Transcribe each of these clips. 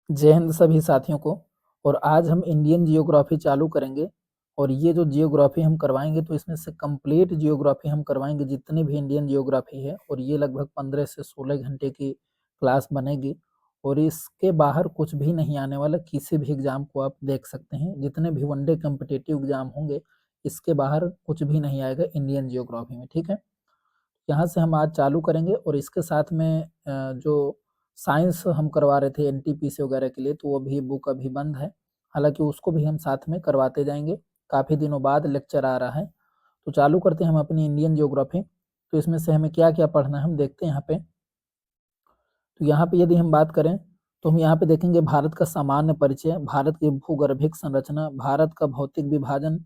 जय हिंद सभी साथियों को। और आज हम इंडियन जियोग्राफी चालू करेंगे। और ये जो जियोग्राफी हम करवाएंगे तो इसमें से कंप्लीट जियोग्राफी हम करवाएंगे जितनी भी इंडियन जियोग्राफी है, और ये लगभग 15 से 16 घंटे की क्लास बनेगी। और इसके बाहर कुछ भी नहीं आने वाला, किसी भी एग्जाम को आप देख सकते हैं, जितने भी वनडे कम्पिटेटिव एग्जाम होंगे इसके बाहर कुछ भी नहीं आएगा इंडियन जियोग्राफी में। ठीक है, यहाँ से हम आज चालू करेंगे। और इसके साथ में जो साइंस हम करवा रहे थे एनटीपीसी वगैरह के लिए, तो वो भी बुक अभी बंद है, हालांकि उसको भी हम साथ में करवाते जाएंगे। काफ़ी दिनों बाद लेक्चर आ रहा है। तो चालू करते हैं हम अपनी इंडियन ज्योग्राफी। तो इसमें से हमें क्या क्या पढ़ना है हम देखते हैं यहाँ पे। तो यहाँ पे यदि हम बात करें तो हम यहाँ पे देखेंगे भारत का सामान्य परिचय, भारत की भूगर्भिक संरचना, भारत का भौतिक विभाजन,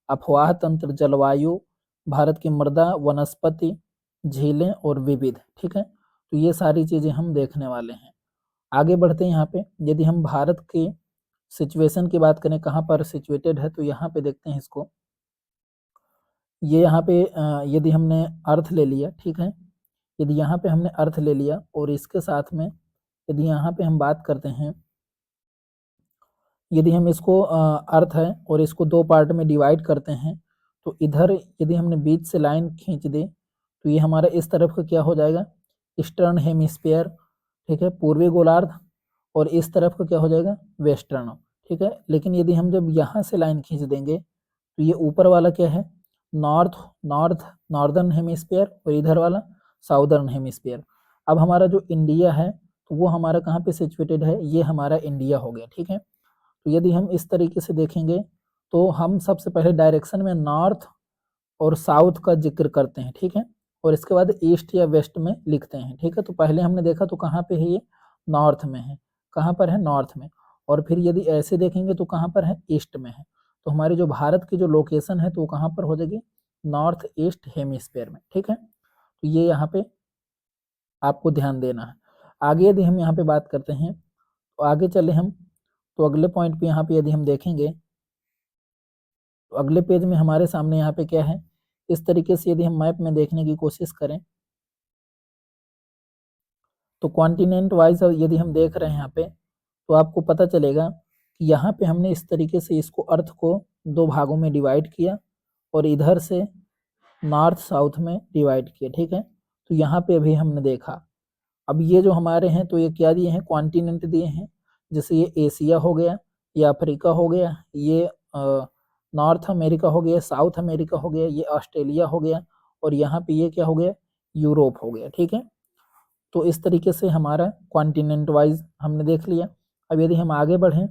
अफवाह तंत्र, जलवायु, भारत की मृदा, वनस्पति, झीलें और विविध। ठीक है, तो ये सारी चीजें हम देखने वाले हैं। आगे बढ़ते हैं। यहाँ पे यदि हम भारत की सिचुएशन की बात करें, कहाँ पर सिचुएटेड है, तो यहाँ पे देखते हैं इसको। ये यहाँ पे यदि हमने अर्थ ले लिया, ठीक है, यदि यहाँ पे हमने अर्थ ले लिया और इसके साथ में यदि यहाँ पे हम बात करते हैं, यदि हम इसको अर्थ है और इसको दो पार्ट में डिवाइड करते हैं, तो इधर यदि हमने बीच से लाइन खींच दी तो ये हमारा इस तरफ का क्या हो जाएगा, ईस्टर्न हेमिस्फीयर। ठीक है, पूर्वी गोलार्ध। और इस तरफ का क्या हो जाएगा, वेस्टर्न। ठीक है, लेकिन यदि हम जब यहाँ से लाइन खींच देंगे तो ये ऊपर वाला क्या है, नॉर्थ नॉर्थ नॉर्दर्न हेमिस्फीयर, और इधर वाला साउदर्न हेमिस्फीयर। अब हमारा जो इंडिया है तो वो हमारा कहाँ पे सिचुएटेड है, ये हमारा इंडिया हो गया। ठीक है, तो यदि हम इस तरीके से देखेंगे तो हम सबसे पहले डायरेक्शन में नॉर्थ और साउथ का जिक्र करते हैं। ठीक है, और इसके बाद ईस्ट या वेस्ट में लिखते हैं। ठीक है, तो पहले हमने देखा तो कहाँ पे है, ये नॉर्थ में है। कहाँ पर है, नॉर्थ में। और फिर यदि ऐसे देखेंगे तो कहाँ पर है, ईस्ट में है। तो हमारी जो भारत की जो लोकेशन है तो वो कहाँ पर हो जाएगी, नॉर्थ ईस्ट हेमिस्फीयर में। ठीक है, तो ये यहाँ पे आपको ध्यान देना है। आगे यदि हम यहाँ पे बात करते हैं तो आगे चले हम, तो अगले पॉइंट पे यहाँ पे यदि हम देखेंगे तो अगले पेज में हमारे सामने यहाँ पे क्या है, इस तरीके से यदि हम मैप में देखने की कोशिश करें तो कॉन्टिनेंट वाइज यदि हम देख रहे हैं यहाँ पे तो आपको पता चलेगा कि यहाँ पे हमने इस तरीके से इसको अर्थ को दो भागों में डिवाइड किया और इधर से नॉर्थ साउथ में डिवाइड किया। ठीक है, तो यहाँ पे अभी हमने देखा, अब ये जो हमारे हैं तो ये क्या दिए हैं, कॉन्टिनेंट दिए हैं। जैसे ये एशिया हो गया, ये अफ्रीका हो गया, ये नॉर्थ अमेरिका हो गया, साउथ अमेरिका हो गया, ये ऑस्ट्रेलिया हो गया, और यहाँ पे ये क्या हो गया, यूरोप हो गया। ठीक है, तो इस तरीके से हमारा कॉन्टिनेंट वाइज हमने देख लिया। अब यदि हम आगे बढ़ें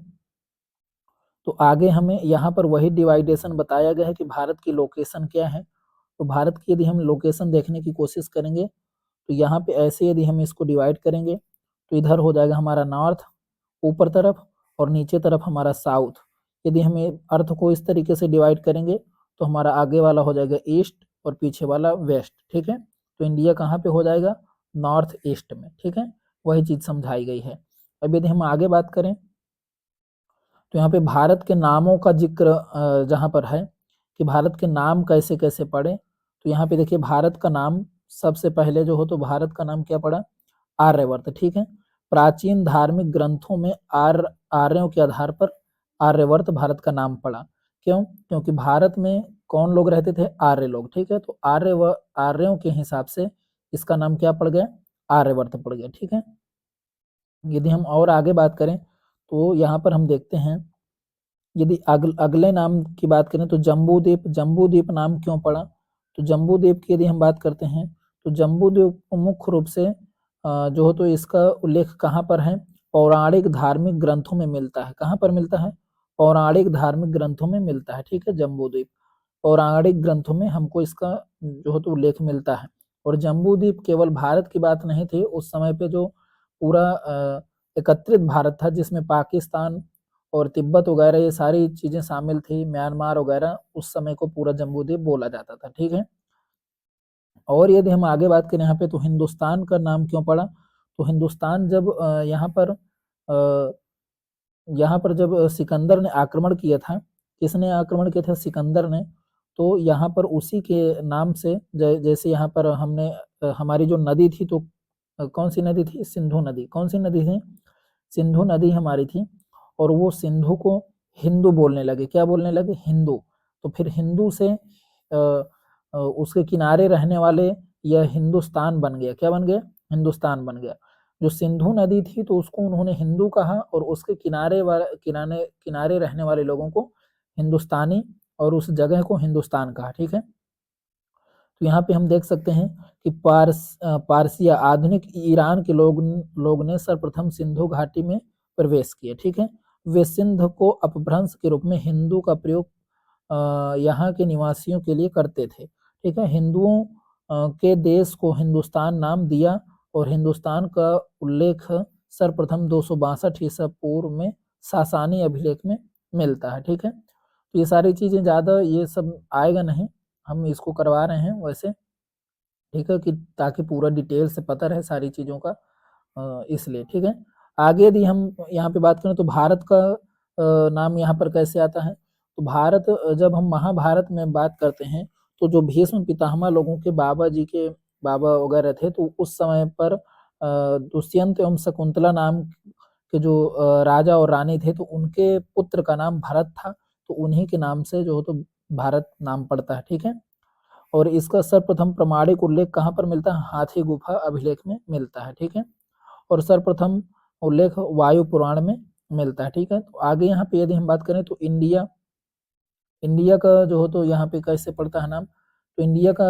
तो आगे हमें यहाँ पर वही डिवाइडेशन बताया गया है कि भारत की लोकेशन क्या है। तो भारत की यदि हम लोकेशन देखने की कोशिश करेंगे तो यहाँ पे ऐसे यदि हम इसको डिवाइड करेंगे तो इधर हो जाएगा हमारा नॉर्थ ऊपर तरफ, और नीचे तरफ हमारा साउथ। यदि हम अर्थ को इस तरीके से डिवाइड करेंगे तो हमारा आगे वाला हो जाएगा ईस्ट और पीछे वाला वेस्ट। ठीक है, तो इंडिया कहाँ पे हो जाएगा, नॉर्थ ईस्ट में। ठीक है, वही चीज समझाई गई है। अब यदि हम आगे बात करें तो यहाँ पे भारत के नामों का जिक्र जहाँ पर है कि भारत के नाम कैसे कैसे पढ़े, तो यहाँ पे देखिए भारत का नाम सबसे पहले जो हो तो भारत का नाम क्या पड़ा, आर्यवर्त। ठीक है, प्राचीन धार्मिक ग्रंथों में आर्यों के आधार पर आर्यवर्त भारत का नाम पड़ा। क्यों, क्योंकि भारत में कौन लोग रहते थे, आर्य लोग। ठीक है, तो आर्यों के हिसाब से इसका नाम क्या पड़ गया, आर्यवर्त पड़ गया। ठीक है, यदि हम और आगे बात करें तो यहाँ पर हम देखते हैं, यदि अगले नाम की बात करें तो जम्बूद्वीप। जम्बूद्वीप नाम क्यों पड़ा, तो जम्बूद्वीप की यदि हम बात करते हैं तो जम्बूद्वीप को मुख्य रूप से जो हो तो इसका उल्लेख कहाँ पर है, पौराणिक धार्मिक ग्रंथों में मिलता है। कहाँ पर मिलता है, पौराणिक धार्मिक ग्रंथों में मिलता है। ठीक है, जम्बूद्वीप पौराणिक ग्रंथों में हमको इसका जो हो तो उल्लेख मिलता है। और जम्बूद्वीप केवल भारत की बात नहीं थी, उस समय पे जो पूरा एकत्रित भारत था जिसमें पाकिस्तान और तिब्बत वगैरह ये सारी चीजें शामिल थी, म्यांमार वगैरह, उस समय को पूरा जम्बूद्वीप बोला जाता था। ठीक है, और यदि हम आगे बात करें यहाँ पे तो हिंदुस्तान का नाम क्यों पड़ा, तो हिंदुस्तान जब यहाँ पर जब सिकंदर ने आक्रमण किया था, किसने आक्रमण किया था, सिकंदर ने, तो यहाँ पर उसी के नाम से जैसे यहाँ पर हमने हमारी जो नदी थी तो कौन सी नदी थी, सिंधु नदी। कौन सी नदी थी, सिंधु नदी हमारी थी और वो सिंधु को हिंदू बोलने लगे। क्या बोलने लगे? हिंदू। तो फिर हिंदू से उसके किनारे रहने वाले यह हिंदुस्तान बन गया। क्या बन गया? हिंदुस्तान बन गया। जो सिंधु नदी थी तो उसको उन्होंने हिंदू कहा और उसके किनारे रहने वाले लोगों को हिंदुस्तानी और उस जगह को हिंदुस्तान कहा। ठीक है, तो यहाँ पे हम देख सकते हैं कि पारसिया आधुनिक ईरान के लोग ने सर्वप्रथम सिंधु घाटी में प्रवेश किया। ठीक है, वे सिंध को अपभ्रंश के रूप में हिंदू का प्रयोग यहाँ के निवासियों के लिए करते थे। ठीक है, हिंदुओं के देश को हिंदुस्तान नाम दिया और हिंदुस्तान का उल्लेख सर्वप्रथम 262 ईसा पूर्व में सासानी अभिलेख में मिलता है। ठीक है, तो ये सारी चीजें ज्यादा ये सब आएगा नहीं, हम इसको करवा रहे हैं वैसे। ठीक है, कि ताकि पूरा डिटेल से पता रहे सारी चीजों का, इसलिए। ठीक है, आगे यदि हम यहाँ पे बात करें तो भारत का नाम यहाँ पर कैसे आता है? तो भारत, जब हम महाभारत में बात करते हैं तो जो भीष्म पितामह लोगों के बाबा जी के बाबा वगैरह थे, तो उस समय पर दुष्यंत एवं शकुंतला नाम के जो राजा और रानी थे, तो उनके पुत्र का नाम भरत था, तो उन्हीं के नाम से जो तो भारत नाम पड़ता है। ठीक है, और इसका सर्वप्रथम प्रमाणिक उल्लेख कहाँ पर मिलता है? हाथी गुफा अभिलेख में मिलता है। ठीक है, और सर्वप्रथम उल्लेख वायु पुराण में मिलता है। ठीक है, तो आगे यहाँ पे यदि हम बात करें तो इंडिया का जो हो तो यहाँ पे कैसे पड़ता है नाम? तो इंडिया का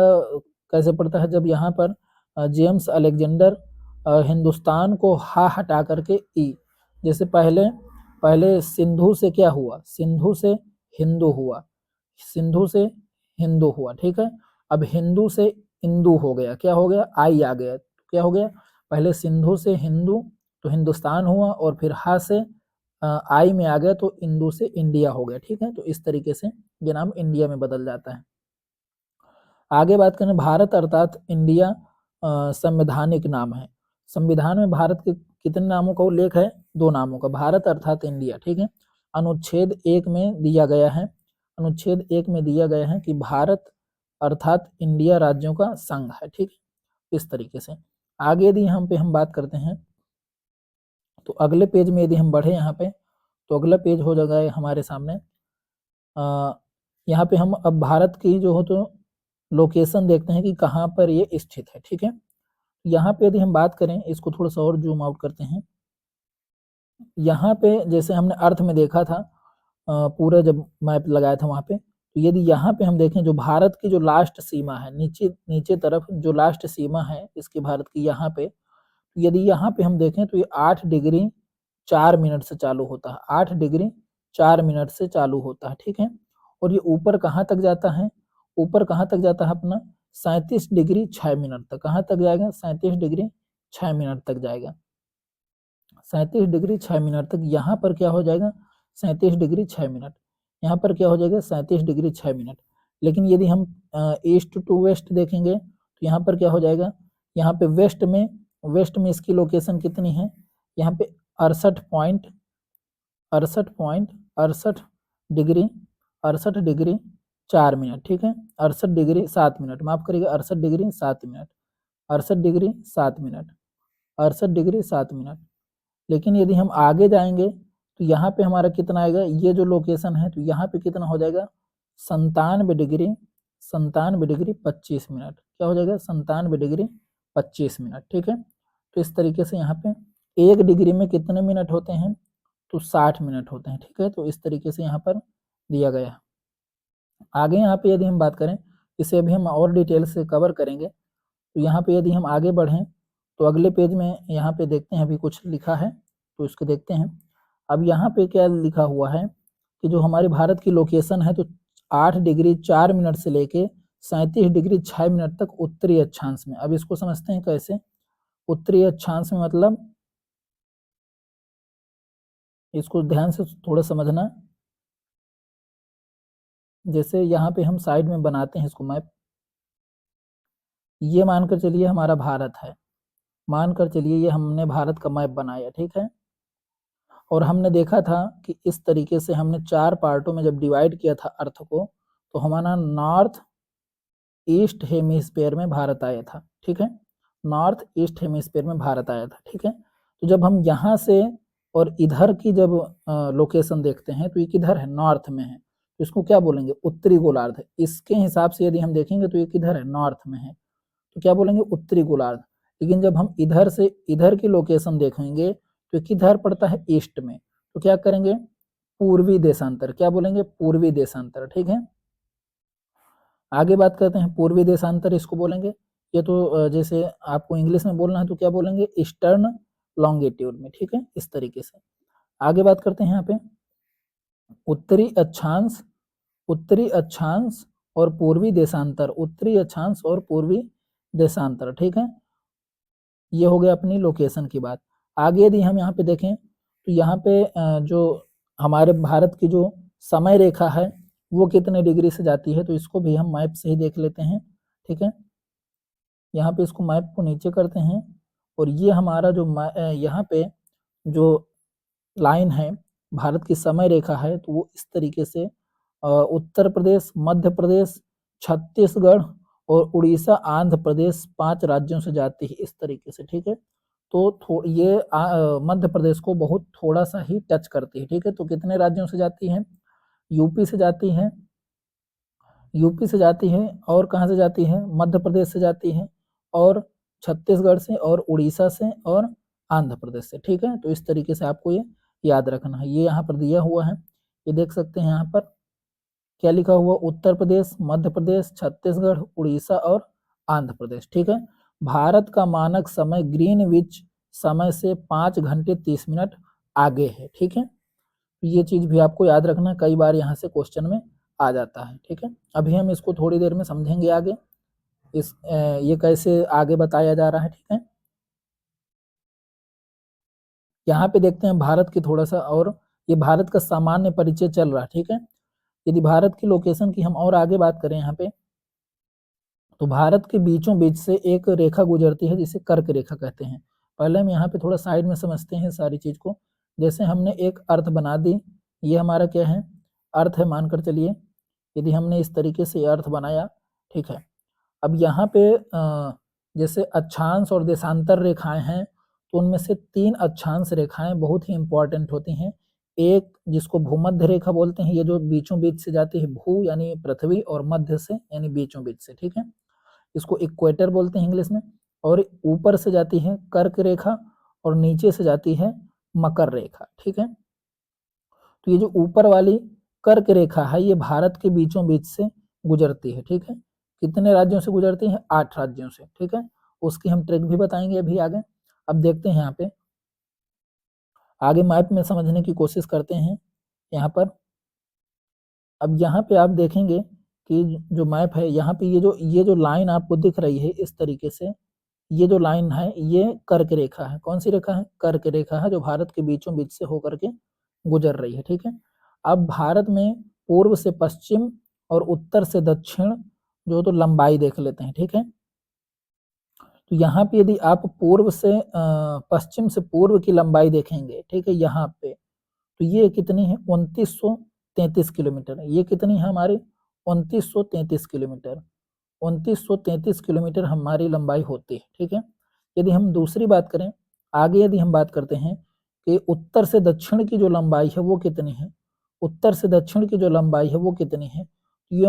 कैसे पड़ता है? जब यहाँ पर जेम्स अलेक्जेंडर हिंदुस्तान को हा हटा करके ई, जैसे पहले सिंधु से क्या हुआ? सिंधु से हिंदू हुआ, सिंधु से हिंदू हुआ। ठीक है, अब हिंदू से इंदू हो गया। क्या हो गया? आई आ गया। क्या हो गया? पहले सिंधु से हिंदू तो हिंदुस्तान हुआ और फिर हा से आई में आ गया तो इंदू से इंडिया हो गया। ठीक है, तो इस तरीके से ये नाम इंडिया में बदल जाता है। आगे बात करें, भारत अर्थात इंडिया संवैधानिक नाम है। संविधान में भारत के कितने नामों का उल्लेख है? 2 नामों का, भारत अर्थात इंडिया। ठीक है, अनुच्छेद 1 में दिया गया है, अनुच्छेद 1 में दिया गया है कि भारत अर्थात इंडिया राज्यों का संघ है। ठीक है, इस तरीके से। आगे यदि हम बात करते हैं तो अगले पेज में यदि हम बढ़े यहाँ पे तो अगला पेज हो जाएगा हमारे सामने। यहाँ पे हम अब भारत की जो हो तो लोकेशन देखते हैं कि कहाँ पर ये स्थित है। ठीक है, यहाँ पे यदि हम बात करें, इसको थोड़ा सा और जूम आउट करते हैं। यहाँ पे जैसे हमने अर्थ में देखा था, पूरा जब मैप लगाया था वहाँ पे, तो यदि यहाँ पे हम देखें जो भारत की जो लास्ट सीमा है, नीचे तरफ जो लास्ट सीमा है इसकी भारत की, यहाँ पे यदि यहाँ पे हम देखें तो ये 8 डिग्री 4 मिनट से चालू होता है, 8 डिग्री 4 मिनट से चालू होता है। ठीक है, और ये ऊपर कहाँ तक जाता है? ऊपर कहाँ तक जाता है अपना? 37 डिग्री 6 मिनट तक। कहाँ तक जाएगा? 37 डिग्री 6 मिनट तक जाएगा। 37 डिग्री 6 मिनट तक। यहाँ पर क्या हो जाएगा? 37 डिग्री 6 मिनट। यहाँ पर क्या हो जाएगा? 37 डिग्री 6 मिनट। लेकिन यदि हम ईस्ट टू वेस्ट देखेंगे तो यहाँ पर क्या हो जाएगा? यहाँ पे वेस्ट में इसकी लोकेशन कितनी है? यहाँ पे 68 डिग्री 4 मिनट। ठीक है, 68 डिग्री 7 मिनट, माफ करिएगा, 68 degree 7 minute, 68 degree 7 minute, 68 degree 7 minute. लेकिन यदि हम आगे जाएंगे तो यहाँ पे हमारा कितना आएगा? ये जो लोकेशन है तो यहाँ पे कितना हो जाएगा? 97 डिग्री 25 मिनट। क्या हो जाएगा? 97 डिग्री 25 मिनट। ठीक है, तो इस तरीके से यहाँ पे 1 डिग्री में कितने मिनट होते हैं? तो 60 मिनट होते हैं। ठीक है, तो इस तरीके से यहाँ पर दिया गया है। आगे यहाँ पे यदि हम बात करें, इसे अभी हम और डिटेल से कवर करेंगे। तो यहाँ पे यदि हम आगे बढ़ें तो अगले पेज में यहाँ पे देखते हैं, अभी कुछ लिखा है तो इसको देखते हैं। अब यहाँ पे क्या लिखा हुआ है कि जो हमारे भारत की लोकेशन है तो 8 डिग्री 4 मिनट से लेके 37 डिग्री 6 मिनट तक उत्तरी अक्षांश में। अब इसको समझते हैं कैसे? उत्तरी अक्षांश में मतलब, इसको ध्यान से थोड़ा समझना। जैसे यहाँ पे हम साइड में बनाते हैं इसको मैप, ये मानकर चलिए हमारा भारत है, मानकर चलिए ये हमने भारत का मैप बनाया। ठीक है, और हमने देखा था कि इस तरीके से हमने 4 पार्टों में जब डिवाइड किया था अर्थ को, तो हमारा नॉर्थ ईस्ट हेमिस्फीयर में भारत आया था। ठीक है, नॉर्थ ईस्ट हेमिस्फीयर में भारत आया था। ठीक है, तो जब हम यहाँ से और इधर की जब लोकेशन देखते हैं तो ये किधर है, नॉर्थ में है, तो इसको क्या बोलेंगे, उत्तरी गोलार्ध। इसके हिसाब से यदि हम देखेंगे तो ये किधर है, नॉर्थ में है, तो क्या बोलेंगे, उत्तरी गोलार्ध। लेकिन जब हम इधर से इधर की लोकेशन देखेंगे तो किधर पड़ता है, ईस्ट में, तो क्या करेंगे, पूर्वी देशांतर, क्या बोलेंगे, पूर्वी देशांतर। ठीक है, आगे बात करते हैं, पूर्वी देशांतर इसको बोलेंगे। ये तो जैसे आपको इंग्लिश में बोलना है तो क्या बोलेंगे, ईस्टर्न लॉन्गिट्यूड में। ठीक है, इस तरीके से आगे बात करते हैं। यहाँ पे उत्तरी अक्षांश, उत्तरी अक्षांश और पूर्वी देशांतर, उत्तरी अक्षांश और पूर्वी देशांतर। ठीक है, ये हो गया अपनी लोकेशन की बात। आगे यदि हम यहाँ पे देखें तो यहाँ पे जो हमारे भारत की जो समय रेखा है वो कितने डिग्री से जाती है, तो इसको भी हम मैप से ही देख लेते हैं। ठीक है, यहाँ पे इसको मैप को नीचे करते हैं और ये हमारा जो यहाँ पे जो लाइन है भारत की समय रेखा है, तो वो इस तरीके से उत्तर प्रदेश, मध्य प्रदेश, छत्तीसगढ़ और उड़ीसा, आंध्र प्रदेश 5 राज्यों से जाती है इस तरीके से। ठीक है, तो ये मध्य प्रदेश को बहुत थोड़ा सा ही टच करती है। ठीक है, तो कितने राज्यों से जाती है, यूपी से जाती है, यूपी से जाती है, और कहाँ से जाती है, मध्य प्रदेश से जाती है, और छत्तीसगढ़ से, और उड़ीसा से, और आंध्र प्रदेश से। ठीक है, तो इस तरीके से आपको ये याद रखना है। ये यहाँ पर दिया हुआ है, ये देख सकते हैं यहाँ पर क्या लिखा हुआ, उत्तर प्रदेश, मध्य प्रदेश, छत्तीसगढ़, उड़ीसा और आंध्र प्रदेश। ठीक है, भारत का मानक समय ग्रीनविच समय से 5 घंटे 30 मिनट आगे है। ठीक है, ये चीज भी आपको याद रखना, कई बार यहाँ से क्वेश्चन में आ जाता है। ठीक है, अभी हम इसको थोड़ी देर में समझेंगे आगे, ये कैसे आगे बताया जा रहा है। ठीक है, यहाँ पे देखते हैं भारत की थोड़ा सा, और ये भारत का सामान्य परिचय चल रहा है। ठीक है, यदि भारत की लोकेशन की हम और आगे बात करें यहाँ पे, तो भारत के बीचों बीच से एक रेखा गुजरती है जिसे कर्क रेखा कहते हैं। पहले हम यहाँ पे थोड़ा साइड में समझते हैं सारी चीज को। जैसे हमने एक अर्थ बना दी, ये हमारा क्या है, अर्थ है मानकर चलिए। यदि हमने इस तरीके से अर्थ बनाया, ठीक है, अब यहाँ पे जैसे अक्षांश और देशांतर रेखाएं हैं, तो उनमें से 3 अक्षांश रेखाएं बहुत ही इंपॉर्टेंट होती हैं। एक जिसको भूमध्य रेखा बोलते हैं, ये जो बीचों बीच से जाती है, भू यानी पृथ्वी, और मध्य से यानी बीचों बीच से। ठीक है, इसको इक्वेटर बोलते हैं इंग्लिश में। और ऊपर से जाती है कर्क रेखा और नीचे से जाती है मकर रेखा। ठीक है, तो ये जो ऊपर वाली कर्क रेखा है ये भारत के बीचों बीच से गुजरती है। ठीक है, कितने राज्यों से गुजरती है, 8 राज्यों से। ठीक है, उसकी हम ट्रिक भी बताएंगे अभी आगे। अब देखते हैं यहाँ पे आगे मैप में समझने की कोशिश करते हैं यहाँ पर। अब यहाँ पे आप देखेंगे कि जो मैप है यहाँ पे ये जो लाइन आपको दिख रही है इस तरीके से, ये जो लाइन है ये कर्क रेखा है। कौन सी रेखा है, कर्क रेखा है, जो भारत के बीचों बीच से होकर के गुजर रही है। ठीक है, अब भारत में पूर्व से पश्चिम और उत्तर से दक्षिण जो तो लंबाई देख लेते हैं। ठीक है, तो यहाँ पे यदि आप पूर्व से पश्चिम से पूर्व की लंबाई देखेंगे, ठीक है, यहाँ पे तो ये कितनी है, 2933 किलोमीटर। ये कितनी है हमारी, 2933 किलोमीटर। 2933 किलोमीटर हमारी लंबाई होती है। ठीक है, यदि हम दूसरी बात करें, आगे यदि हम बात करते हैं कि उत्तर से दक्षिण की जो लंबाई है वो कितनी है, उत्तर से दक्षिण की जो लंबाई है वो कितनी है, ये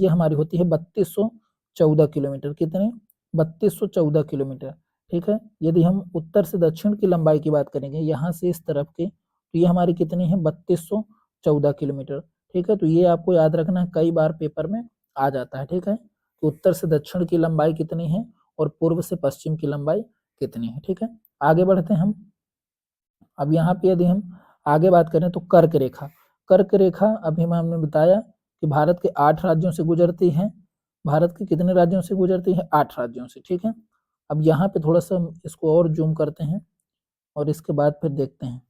हमारी होती है 3214 किलोमीटर। कितनी, 3214 किलोमीटर। ठीक है, यदि हम उत्तर से दक्षिण की लंबाई की बात करेंगे यहाँ से इस तरफ की, तो ये हमारी कितनी है, 3214 किलोमीटर। ठीक है, तो ये आपको याद रखना है, कई बार पेपर में आ जाता है। ठीक है, कि उत्तर से दक्षिण की लंबाई कितनी है और पूर्व से पश्चिम की लंबाई कितनी है। ठीक है, आगे बढ़ते हैं हम। अब यहाँ पे यदि हम आगे बात करें तो कर्क रेखा, कर्क रेखा अभी हमने बताया कि भारत के 8 राज्यों से गुजरती है। भारत के कितने राज्यों से गुजरती है, 8 राज्यों से। ठीक है, अब यहाँ पे थोड़ा सा इसको और जूम करते हैं और इसके बाद फिर देखते हैं।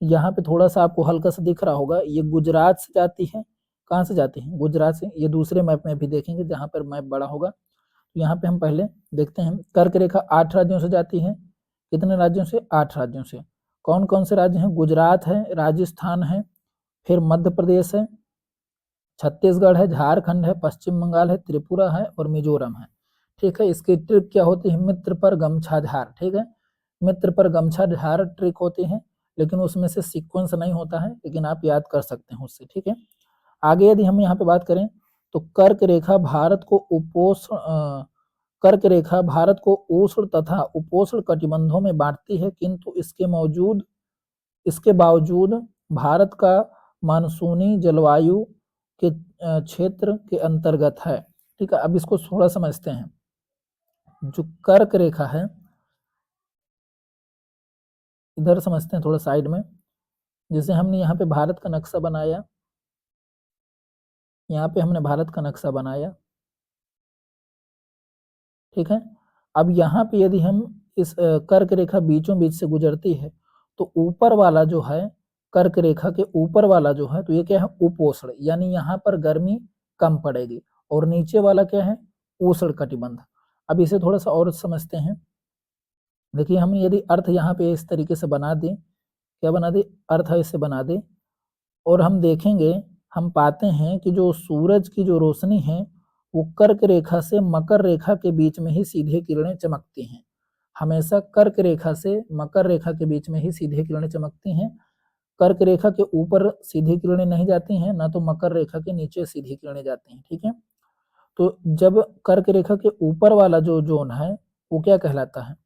यहाँ पे थोड़ा सा आपको हल्का सा दिख रहा होगा, ये गुजरात से जाती है। कहाँ से जाती है, गुजरात से। ये दूसरे मैप में भी देखेंगे जहाँ पर मैप बड़ा होगा। यहाँ पे हम पहले देखते हैं, कर्क रेखा 8 राज्यों से जाती है। कितने राज्यों से, 8 राज्यों से। कौन कौन से राज्य हैं, गुजरात है, राजस्थान है, फिर मध्य प्रदेश है, छत्तीसगढ़ है, झारखंड है, पश्चिम बंगाल है, त्रिपुरा है और मिजोरम है। ठीक है, इसकी ट्रिक क्या होती है, मित्र पर गमछा झार। ठीक है, मित्र पर गमछा झार ट्रिक होती है। लेकिन उसमें से सीक्वेंस नहीं होता है, लेकिन आप याद कर सकते हैं उससे, ठीक है। आगे यदि हम यहाँ पे बात करें तो कर्क रेखा भारत को कर्क रेखा भारत को उष्ण तथा उपोष्ण कटिबंधों में बांटती है, किंतु इसके बावजूद भारत का मानसूनी जलवायु के क्षेत्र के अंतर्गत है, ठीक है। अब इसको थोड़ा समझते हैं। जो कर्क रेखा है, इधर समझते हैं थोड़ा साइड में। जैसे हमने यहाँ पे भारत का नक्शा बनाया, यहाँ पे हमने भारत का नक्शा बनाया, ठीक है। अब यहाँ पे यदि हम इस कर्क रेखा बीचों बीच से गुजरती है, तो ऊपर वाला जो है, कर्क रेखा के ऊपर वाला जो है, तो ये क्या है, उपोष्ण, यानी यहाँ पर गर्मी कम पड़ेगी। और नीचे वाला क्या है, उष्ण कटिबंध। अब इसे थोड़ा सा और समझते हैं। देखिए हमने यदि अर्थ यहाँ पे इस तरीके से बना दें, क्या बना दे, अर्थ ऐसे बना दे, और हम देखेंगे, हम पाते हैं कि जो सूरज की जो रोशनी है वो कर्क रेखा से मकर रेखा के बीच में ही सीधे किरणें चमकती हैं। हमेशा कर्क रेखा से मकर रेखा के बीच में ही सीधे किरणें चमकती हैं। कर्क रेखा के ऊपर सीधी किरणें नहीं जाती हैं, ना तो मकर रेखा के नीचे सीधी किरणें जाती हैं, ठीक है। तो जब कर्क रेखा के ऊपर वाला जो जोन है वो क्या कहलाता है,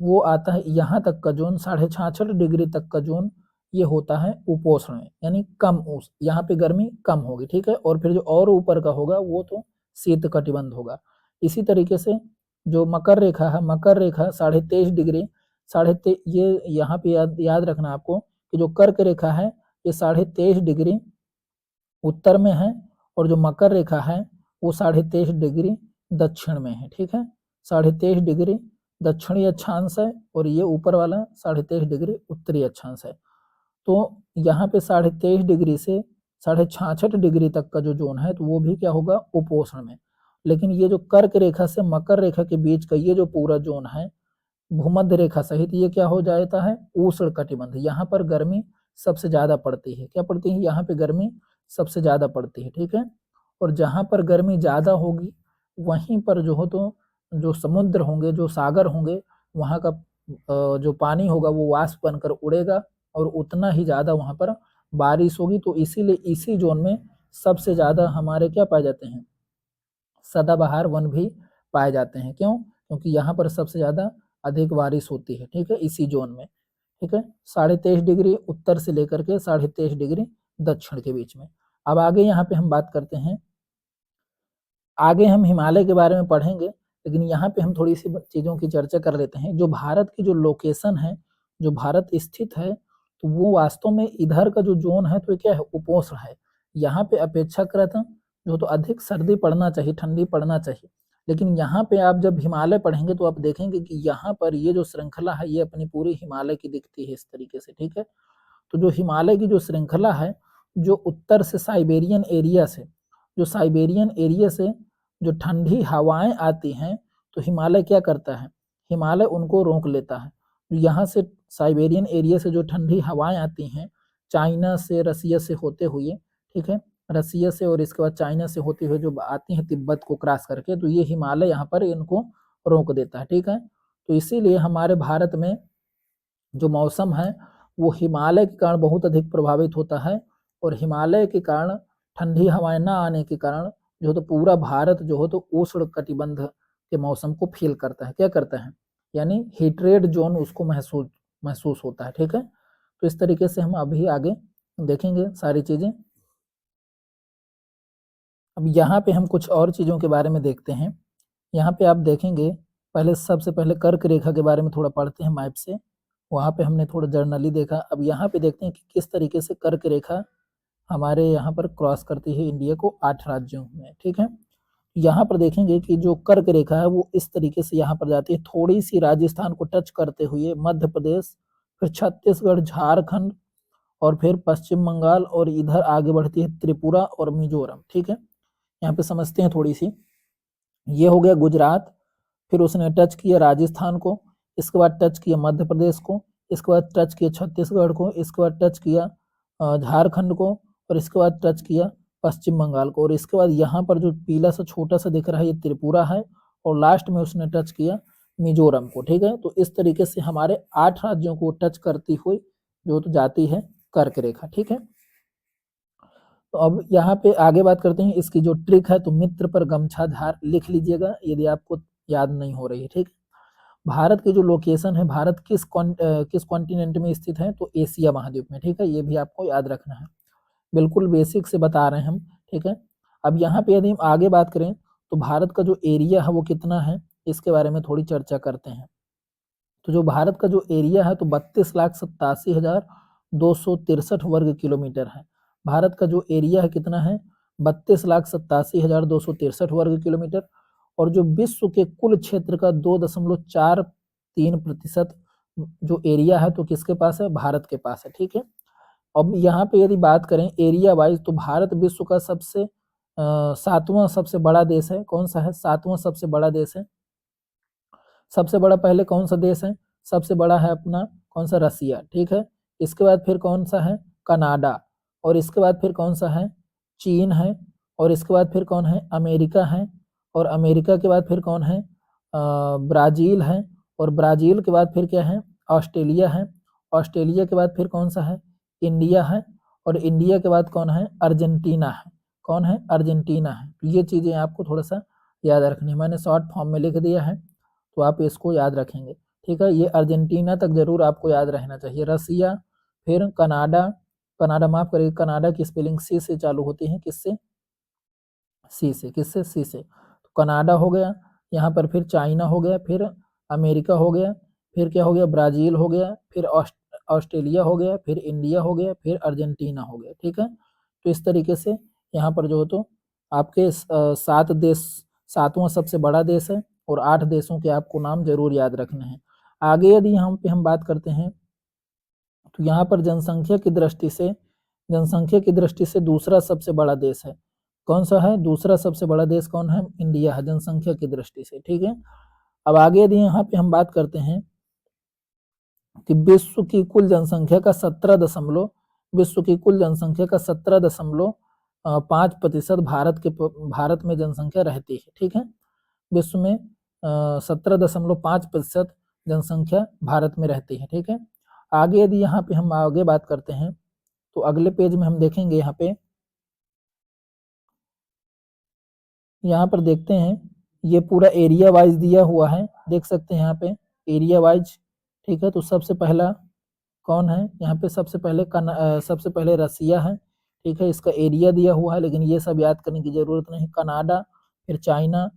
वो आता है यहाँ तक का जोन, 66.5 डिग्री तक का जोन, ये होता है उपोष्ण, यानी कम यहाँ पे गर्मी कम होगी, ठीक है। और फिर जो और ऊपर का होगा वो तो शीत कटिबंध होगा। इसी तरीके से जो मकर रेखा है, मकर रेखा 23.5 डिग्री, ये यहाँ पे याद रखना आपको कि जो कर्क रेखा है ये 23.5 डिग्री उत्तर में है, और जो मकर रेखा है वो 23.5 डिग्री दक्षिण में है, ठीक है। 23.5 डिग्री दक्षिणी अक्षांश है, और ये ऊपर वाला 23.5 डिग्री उत्तरी अक्षांश है। तो यहाँ पे 23.5 डिग्री से 66.5 डिग्री तक का जो जोन है, तो वो भी क्या होगा, उपोष्ण में। लेकिन ये जो कर्क रेखा से मकर रेखा के बीच का ये जो पूरा जोन है, भूमध्य रेखा सहित, ये क्या हो जाता है, उष्ण कटिबंध। यहाँ पर गर्मी सबसे ज्यादा पड़ती है, क्या पड़ती है, यहाँ पे गर्मी सबसे ज्यादा पड़ती है, ठीक है। और जहाँ पर गर्मी ज्यादा होगी वहीं पर जो हो तो जो समुद्र होंगे, जो सागर होंगे, वहाँ का जो पानी होगा वो वाष्प बनकर उड़ेगा, और उतना ही ज्यादा वहाँ पर बारिश होगी। तो इसीलिए इसी जोन में सबसे ज्यादा हमारे क्या पाए जाते हैं, सदाबहार वन भी पाए जाते हैं। क्यों, क्योंकि यहाँ पर सबसे ज्यादा अधिक बारिश होती है, ठीक है, इसी जोन में, ठीक है। 23.5 डिग्री उत्तर से लेकर के 23.5 डिग्री दक्षिण के बीच में। अब आगे यहाँ पे हम बात करते हैं, आगे हम हिमालय के बारे में पढ़ेंगे, लेकिन यहाँ पे हम थोड़ी सी चीजों की चर्चा कर लेते हैं। जो भारत की जो लोकेशन है, जो भारत स्थित है, तो वो वास्तव में इधर का जो जोन है तो क्या है, उपोष्ण है। यहाँ पे अपेक्षाकृत जो तो अधिक सर्दी पड़ना चाहिए, ठंडी पड़ना चाहिए। लेकिन यहाँ पे आप जब हिमालय पढ़ेंगे तो आप देखेंगे कि यहाँ पर ये जो श्रृंखला है ये अपनी पूरी हिमालय की दिखती है इस तरीके से, ठीक है। तो जो हिमालय की जो श्रृंखला है, जो उत्तर से साइबेरियन एरिया से, जो साइबेरियन एरिया से जो ठंडी हवाएं आती हैं, तो हिमालय क्या करता है, हिमालय उनको रोक लेता है। यहाँ से साइबेरियन एरिया से जो ठंडी हवाएं आती हैं, चाइना से, रसिया से होते हुए, ठीक है, रसिया से और इसके बाद चाइना से होते हुए जो आती हैं तिब्बत को क्रॉस करके, तो ये हिमालय यहाँ पर इनको रोक देता है, ठीक है। तो इसीलिए हमारे भारत में जो मौसम है वो हिमालय के कारण बहुत अधिक प्रभावित होता है, और हिमालय के कारण ठंडी हवाएं ना आने के कारण जो तो पूरा भारत जो हो तो उष्ण कटिबंध के मौसम को फील करता है, क्या करता है, यानी हीटरेड जोन उसको महसूस होता है, ठीक है। तो इस तरीके से हम अभी आगे देखेंगे सारी चीजें। अब यहाँ पे हम कुछ और चीजों के बारे में देखते हैं। यहाँ पे आप देखेंगे, पहले सबसे पहले कर्क रेखा के बारे में थोड़ा पढ़ते हैं मैप से, वहाँ पे हमने थोड़ा जर्नली देखा। अब यहाँ पे देखते हैं कि किस तरीके से कर्क रेखा हमारे यहाँ पर क्रॉस करती है इंडिया को 8 राज्यों में, ठीक है। यहाँ पर देखेंगे कि जो कर्क रेखा है वो इस तरीके से यहाँ पर जाती है, थोड़ी सी राजस्थान को टच करते हुए मध्य प्रदेश, फिर छत्तीसगढ़, झारखंड, और फिर पश्चिम बंगाल, और इधर आगे बढ़ती है त्रिपुरा और मिजोरम, ठीक है। यहाँ पे समझते हैं थोड़ी सी, ये हो गया गुजरात, फिर उसने टच किया राजस्थान को, इसके बाद टच किया मध्य प्रदेश को, इसके बाद टच किया छत्तीसगढ़ को, इसके बाद टच किया झारखंड को, और इसके बाद टच किया पश्चिम बंगाल को, और इसके बाद यहाँ पर जो पीला सा छोटा सा दिख रहा है ये त्रिपुरा है, और लास्ट में उसने टच किया मिजोरम को, ठीक है। तो इस तरीके से हमारे 8 राज्यों को टच करती हुई जो तो जाती है कर्क रेखा, ठीक है। तो अब यहाँ पे आगे बात करते हैं इसकी जो ट्रिक है, तो मित्र पर गमछा धार लिख लीजिएगा यदि आपको याद नहीं हो रही है, ठीक। भारत की जो लोकेशन है, भारत किस कॉन्टिनेंट में स्थित है, तो एशिया महाद्वीप में, ठीक है, ये भी आपको याद रखना है, बिल्कुल बेसिक से बता रहे हैं हम, ठीक है। अब यहाँ पे यदि हम आगे बात करें तो भारत का जो एरिया है वो कितना है, इसके बारे में थोड़ी चर्चा करते हैं। तो जो भारत का जो एरिया है तो 32,87,263 वर्ग किलोमीटर है। भारत का जो एरिया है कितना है, 32,87,263 वर्ग किलोमीटर। और जो विश्व के कुल क्षेत्र का 2.43% जो एरिया है तो किसके पास है, भारत के पास है, ठीक है। अब यहाँ पे यदि बात करें एरिया वाइज तो भारत विश्व का सबसे 7वां सबसे बड़ा देश है। कौन सा है, 7वां सबसे बड़ा देश है। सबसे बड़ा पहले कौन सा देश है, सबसे बड़ा है अपना कौन सा, रसिया, ठीक है। इसके बाद फिर कौन सा है, कनाडा। और इसके बाद फिर कौन सा है, चीन है। और इसके बाद फिर कौन है, अमेरिका है। और अमेरिका के बाद फिर कौन है, ब्राजील है। और ब्राजील के बाद फिर क्या है, ऑस्ट्रेलिया है। ऑस्ट्रेलिया के बाद फिर कौन सा है, इंडिया है। और इंडिया के बाद कौन है, अर्जेंटीना है। कौन है, अर्जेंटीना है। तो ये चीजें आपको थोड़ा सा याद रखनी है, मैंने शॉर्ट फॉर्म में लिख दिया है तो आप इसको याद रखेंगे, ठीक है। ये अर्जेंटीना तक जरूर आपको याद रहना चाहिए। रसिया, फिर कनाडा, कनाडा माफ करिए, कनाडा की स्पेलिंग सी से चालू होती है, किससे, सी से, किससे, सी से। तो कनाडा हो गया, यहाँ पर फिर चाइना हो गया, फिर अमेरिका हो गया, फिर क्या हो गया, ब्राजील हो गया, फिर ऑस्ट्रेलिया हो गया, फिर इंडिया हो गया, फिर अर्जेंटीना हो गया, ठीक है। तो इस तरीके से यहाँ पर जो तो आपके 7 देश, 7वां सबसे बड़ा देश है और 8 देशों के आपको नाम जरूर याद रखने हैं। आगे यदि यहाँ पे हम बात करते हैं तो यहाँ पर जनसंख्या की दृष्टि से, जनसंख्या की दृष्टि से दूसरा सबसे बड़ा देश है। कौन सा है, दूसरा सबसे बड़ा देश कौन है, इंडिया है जनसंख्या की दृष्टि से, ठीक है। अब आगे यदि यहाँ पे हम बात करते हैं कि विश्व की कुल जनसंख्या का 17 विश्व की कुल जनसंख्या का 17.5% भारत में जनसंख्या रहती है, ठीक है। विश्व में 17.5% जनसंख्या भारत में रहती है, ठीक है। आगे यदि यहाँ पे हम आगे बात करते हैं तो अगले पेज में हम देखेंगे, यहाँ पर देखते हैं ये पूरा एरिया वाइज दिया हुआ है, देख सकते हैं यहाँ पे एरिया वाइज, ठीक है। तो सबसे पहला कौन है, यहाँ पे सबसे पहले रसिया है, ठीक है। इसका एरिया दिया हुआ है, लेकिन ये सब याद करने की जरूरत नहीं। कनाडा, फिर चाइना,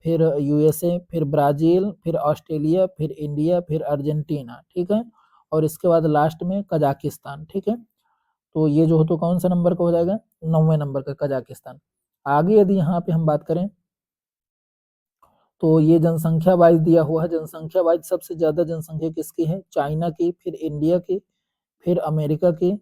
फिर यूएसए, फिर ब्राजील, फिर ऑस्ट्रेलिया, फिर इंडिया, फिर अर्जेंटीना, ठीक है। और इसके बाद लास्ट में कजाकिस्तान, ठीक है। तो ये जो हो तो कौन सा नंबर का हो जाएगा, 9वें नंबर का कजाकिस्तान। आगे यदि यहाँ पे हम बात करें तो ये जनसंख्या वाइज दिया हुआ है, जनसंख्या वाइज सबसे ज्यादा जनसंख्या किसकी है, चाइना की, फिर इंडिया की, फिर अमेरिका की,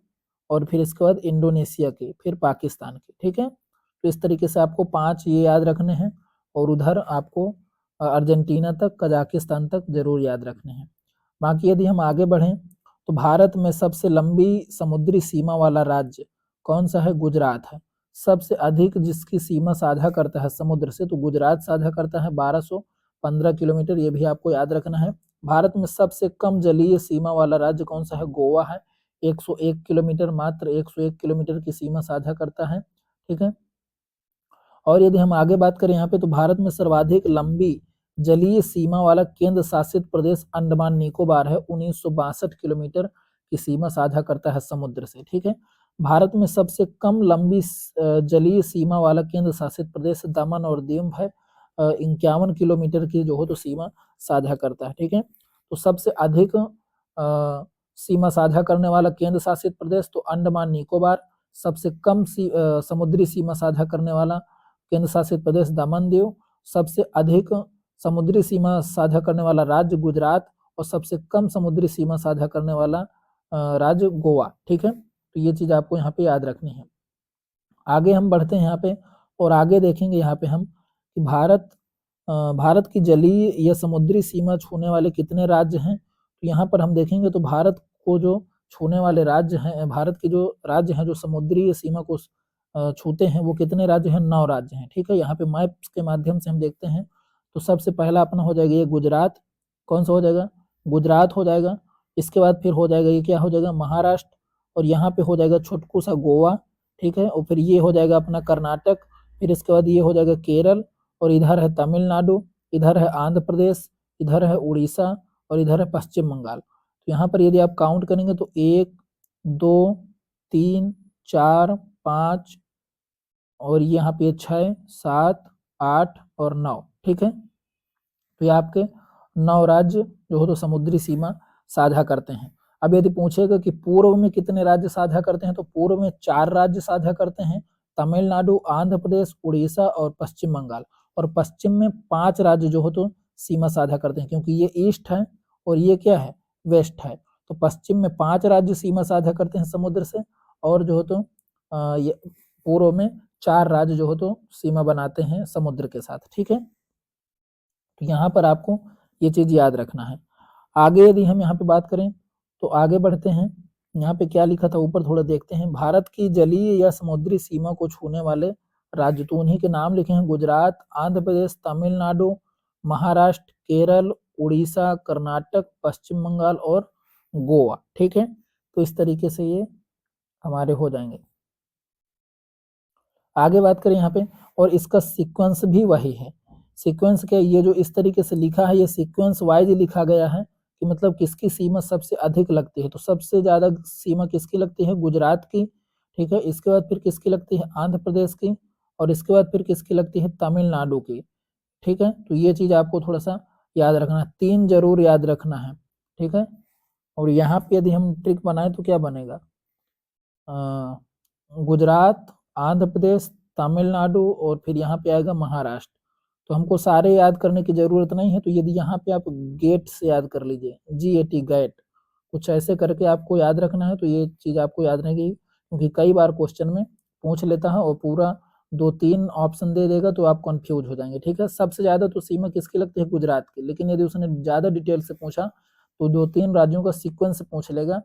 और फिर इसके बाद इंडोनेशिया की, फिर पाकिस्तान की, ठीक है। तो इस तरीके से आपको 5 ये याद रखने हैं और उधर आपको अर्जेंटीना तक, कजाकिस्तान तक जरूर याद रखने हैं। बाकी यदि हम आगे बढ़ें तो भारत में सबसे लंबी समुद्री सीमा वाला राज्य कौन सा है, गुजरात है। सबसे अधिक जिसकी सीमा साझा करता है समुद्र से तो गुजरात साझा करता है 1215 किलोमीटर, ये भी आपको याद रखना है। भारत में सबसे कम जलीय सीमा वाला राज्य कौन सा है, गोवा है। 101 किलोमीटर, मात्र 101 किलोमीटर की सीमा साझा करता है, ठीक है। और यदि हम आगे बात करें यहाँ पे तो भारत में सर्वाधिक लंबी जलीय सीमा वाला केंद्र शासित प्रदेश अंडमान निकोबार है, 1962 किलोमीटर की सीमा साझा करता है समुद्र से, ठीक है। भारत में सबसे कम लंबी जलीय सीमा वाला केंद्र शासित प्रदेश दमन और दीव है, 51 किलोमीटर की जो हो तो सीमा साझा करता है, ठीक है। तो सबसे अधिक सीमा साझा करने वाला केंद्र शासित प्रदेश तो अंडमान निकोबार, सबसे कम समुद्री सीमा साझा करने वाला केंद्र शासित प्रदेश दमन दीव, सबसे अधिक समुद्री सीमा साझा करने वाला राज्य गुजरात, और सबसे कम समुद्री सीमा साझा करने वाला राज्य गोवा, ठीक है। तो ये चीज आपको यहाँ पे याद रखनी है। आगे हम बढ़ते हैं यहाँ पे और आगे देखेंगे यहाँ पे हम कि भारत की जलीय या समुद्री सीमा छूने वाले कितने राज्य हैं। तो यहाँ पर हम देखेंगे तो भारत को जो छूने वाले राज्य हैं, भारत के जो राज्य हैं जो समुद्री सीमा को छूते हैं वो कितने राज्य हैं, 9 राज्य हैं, ठीक है। यहाँ पे मैप्स के माध्यम से हम देखते हैं तो सबसे पहला अपना हो जाएगा ये गुजरात, कौन सा हो जाएगा, गुजरात हो जाएगा। इसके बाद फिर हो जाएगा, ये क्या हो जाएगा, महाराष्ट्र, और यहाँ पे हो जाएगा छोटकू सा गोवा, ठीक है, और फिर ये हो जाएगा अपना कर्नाटक, फिर इसके बाद ये हो जाएगा केरल, और इधर है तमिलनाडु, इधर है आंध्र प्रदेश, इधर है उड़ीसा, और इधर है पश्चिम बंगाल। तो यहाँ पर यदि आप काउंट करेंगे तो 1 2 3 4 5 और यहाँ पे 6 7 8 और 9, ठीक है। तो ये आपके 9 राज्य जो हो तो समुद्री सीमा साझा करते हैं। अब यदि पूछेगा कि पूर्व में कितने राज्य साझा करते हैं, तो पूर्व में 4 राज्य साझा करते हैं, तमिलनाडु, आंध्र प्रदेश, उड़ीसा और पश्चिम बंगाल, और पश्चिम में 5 राज्य जो हो तो सीमा साझा करते हैं, क्योंकि ये ईस्ट है और ये क्या है, वेस्ट है। तो पश्चिम में 5 राज्य सीमा साझा करते हैं समुद्र से, और जो हो तो पूर्व में 4 राज्य जो हो तो सीमा बनाते हैं समुद्र के साथ, ठीक है। तो यहाँ पर आपको ये चीज याद रखना है। आगे यदि हम यहाँ पे बात करें तो आगे बढ़ते हैं, यहाँ पे क्या लिखा था ऊपर थोड़ा देखते हैं। भारत की जलीय या समुद्री सीमा को छूने वाले राज्य, तो उन्हीं के नाम लिखे हैं, गुजरात, आंध्र प्रदेश, तमिलनाडु, महाराष्ट्र, केरल, उड़ीसा, कर्नाटक, पश्चिम बंगाल और गोवा, ठीक है। तो इस तरीके से ये हमारे हो जाएंगे। आगे बात करें यहाँ पे, और इसका सीक्वेंस भी वही है। सीक्वेंस क्या, ये जो इस तरीके से लिखा है ये सीक्वेंस वाइज लिखा गया है कि मतलब किसकी सीमा सबसे अधिक लगती है। तो सबसे ज्यादा सीमा किसकी लगती है, गुजरात की, ठीक है। इसके बाद फिर किसकी लगती है, आंध्र प्रदेश की, और इसके बाद फिर किसकी लगती है, तमिलनाडु की, ठीक है। तो ये चीज आपको थोड़ा सा याद रखना है, 3 जरूर याद रखना है, ठीक है। और यहाँ पे यदि हम ट्रिक बनाए तो क्या बनेगा, गुजरात, आंध्र प्रदेश, तमिलनाडु और फिर यहाँ पे आएगा महाराष्ट्र। तो हमको सारे याद करने की जरूरत नहीं है, तो यदि यहाँ पे आप गेट से याद कर लीजिए, GAT गेट, कुछ ऐसे करके आपको याद रखना है। तो ये चीज आपको याद रहेगी, क्योंकि कई बार क्वेश्चन में पूछ लेता है और पूरा 2-3 ऑप्शन दे देगा तो आप कंफ्यूज हो जाएंगे, ठीक है। सबसे ज्यादा तो सीमा किसकी लगती है, गुजरात की, लेकिन यदि उसने ज्यादा डिटेल से पूछा तो 2-3 राज्यों का सीक्वेंस पूछ लेगा,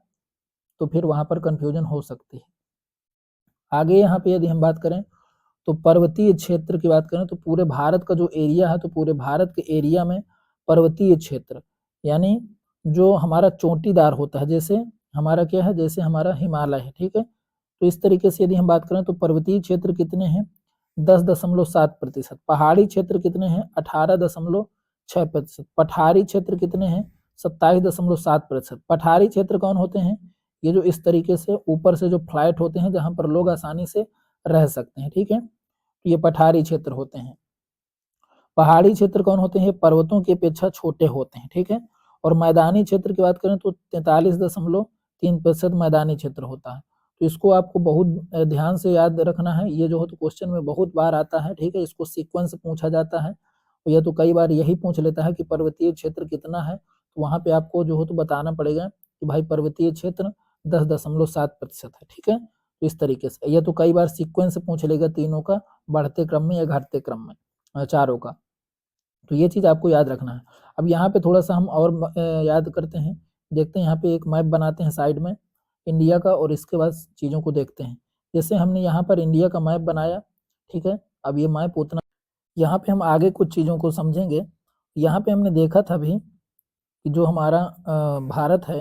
तो फिर वहां पर कंफ्यूजन हो सकती है। आगे यहाँ पे यदि हम बात करें तो पर्वतीय क्षेत्र की बात करें तो पूरे भारत का जो एरिया है, तो पूरे भारत के एरिया में पर्वतीय क्षेत्र यानी जो हमारा चोटीदार होता है, जैसे हमारा क्या है, जैसे हमारा हिमालय है, ठीक है। तो इस तरीके से यदि हम बात करें तो पर्वतीय क्षेत्र कितने हैं, 10.7%। पहाड़ी क्षेत्र कितने हैं, 18.6%। पठारी क्षेत्र कितने हैं, 27.7%। पठारी क्षेत्र कौन होते हैं, ये जो इस तरीके से ऊपर से जो फ्लैट होते हैं जहां पर लोग आसानी से रह सकते हैं, ठीक है। ये पठारी क्षेत्र होते हैं। पहाड़ी क्षेत्र कौन होते हैं, पर्वतों की अपेक्षा छोटे होते हैं, ठीक है। और मैदानी क्षेत्र की बात करें तो 43.3% मैदानी क्षेत्र होता है। तो इसको आपको बहुत ध्यान से याद रखना है, ये जो है तो क्वेश्चन में बहुत बार आता है, ठीक है। इसको सीक्वेंस पूछा जाता है, या तो कई बार यही पूछ लेता है कि पर्वतीय क्षेत्र कितना है, तो वहां पे आपको जो है तो बताना पड़ेगा कि भाई पर्वतीय क्षेत्र 10.7% है, ठीक है। तो इस तरीके से, या तो कई बार सीक्वेंस पूछ लेगा तीनों का, बढ़ते क्रम में या घटते क्रम में, चारों का। तो ये चीज आपको याद रखना है। अब यहाँ पे थोड़ा सा हम और याद करते हैं, देखते हैं यहाँ पे एक मैप बनाते हैं साइड में इंडिया का, और इसके बाद चीजों को देखते हैं। जैसे हमने यहाँ पर इंडिया का मैप बनाया, ठीक है। अब ये मैप उतना, यहाँ पे हम आगे कुछ चीजों को समझेंगे। यहाँ पे हमने देखा था अभी कि जो हमारा भारत है,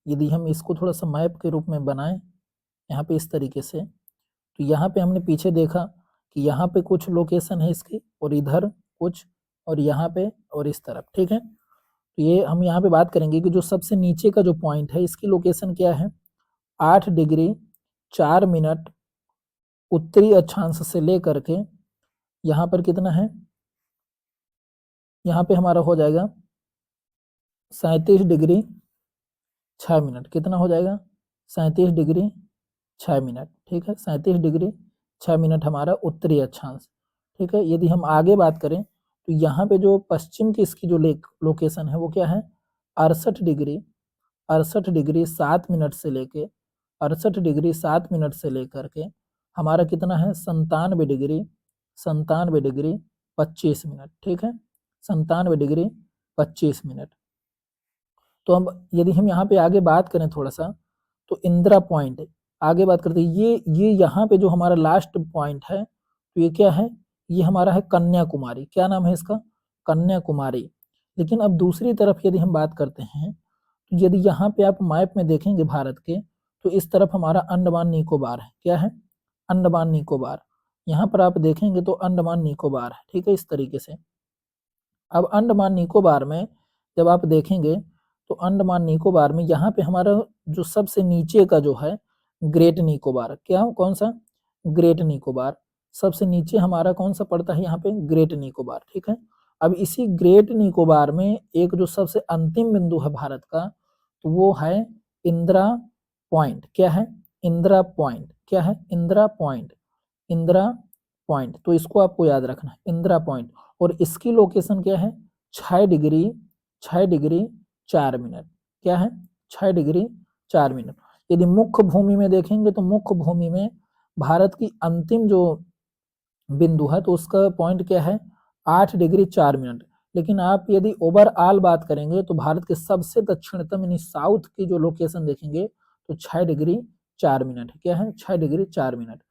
यदि हम इसको थोड़ा सा मैप के रूप में बनाएं यहाँ पे इस तरीके से, तो यहाँ पे हमने पीछे देखा कि यहाँ पे कुछ लोकेशन है इसकी, और इधर कुछ, और यहाँ पे और इस तरफ, ठीक है। तो ये हम यहाँ पे बात करेंगे कि जो सबसे नीचे का जो पॉइंट है इसकी लोकेशन क्या है, 8 डिग्री 4 मिनट उत्तरी अक्षांश से लेकर के यहाँ पर कितना है, यहाँ पे हमारा हो जाएगा 37 डिग्री 6 मिनट। कितना हो जाएगा, 37 डिग्री 6 मिनट, ठीक है। 37 डिग्री 6 मिनट हमारा उत्तरी अक्षांश, ठीक है। यदि हम आगे बात करें तो यहाँ पे जो पश्चिम की इसकी जो लोकेशन है वो क्या है, 68 डिग्री 7 मिनट से लेके 68 डिग्री 7 मिनट से लेकर के हमारा कितना है, 97 डिग्री 25 मिनट, ठीक है। 97 डिग्री 25 मिनट। तो अब यदि हम यहाँ पे आगे बात करें थोड़ा सा, तो इंदिरा पॉइंट आगे बात करते हैं, ये यहाँ पे जो हमारा लास्ट पॉइंट है, तो ये क्या है, ये हमारा है कन्याकुमारी। क्या नाम है इसका, कन्याकुमारी। लेकिन अब दूसरी तरफ यदि हम बात करते हैं यदि यहाँ पे आप मैप में देखेंगे भारत के, तो इस तरफ हमारा अंडमान निकोबार है। क्या है? अंडमान निकोबार। यहाँ पर आप देखेंगे तो अंडमान निकोबार है, ठीक है, इस तरीके से। अब अंडमान निकोबार में जब आप देखेंगे तो अंडमान निकोबार में यहाँ पे हमारा जो सबसे नीचे का जो है ग्रेट निकोबार, क्या कौन सा? ग्रेट निकोबार। सबसे नीचे हमारा कौन सा पड़ता है यहाँ पे? ग्रेट निकोबार, ठीक है। अब इसी ग्रेट निकोबार में एक जो सबसे अंतिम बिंदु है भारत का, तो वो है इंदिरा पॉइंट। क्या है? इंदिरा पॉइंट। क्या है? इंदिरा पॉइंट। इंदिरा पॉइंट, तो इसको आपको याद रखना है, इंदिरा पॉइंट। और इसकी लोकेशन क्या है? 6 डिग्री 6 डिग्री 4 मिनट। क्या है? 6 डिग्री 4 मिनट। यदि मुख्य भूमि में देखेंगे तो मुख्य भूमि में भारत की अंतिम जो बिंदु है तो उसका पॉइंट क्या है? 8 डिग्री 4 मिनट। लेकिन आप यदि ओवरऑल बात करेंगे तो भारत के सबसे दक्षिणतम यानी साउथ की जो लोकेशन देखेंगे तो 6 डिग्री 4 मिनट है। क्या है? 6 डिग्री 4 मिनट।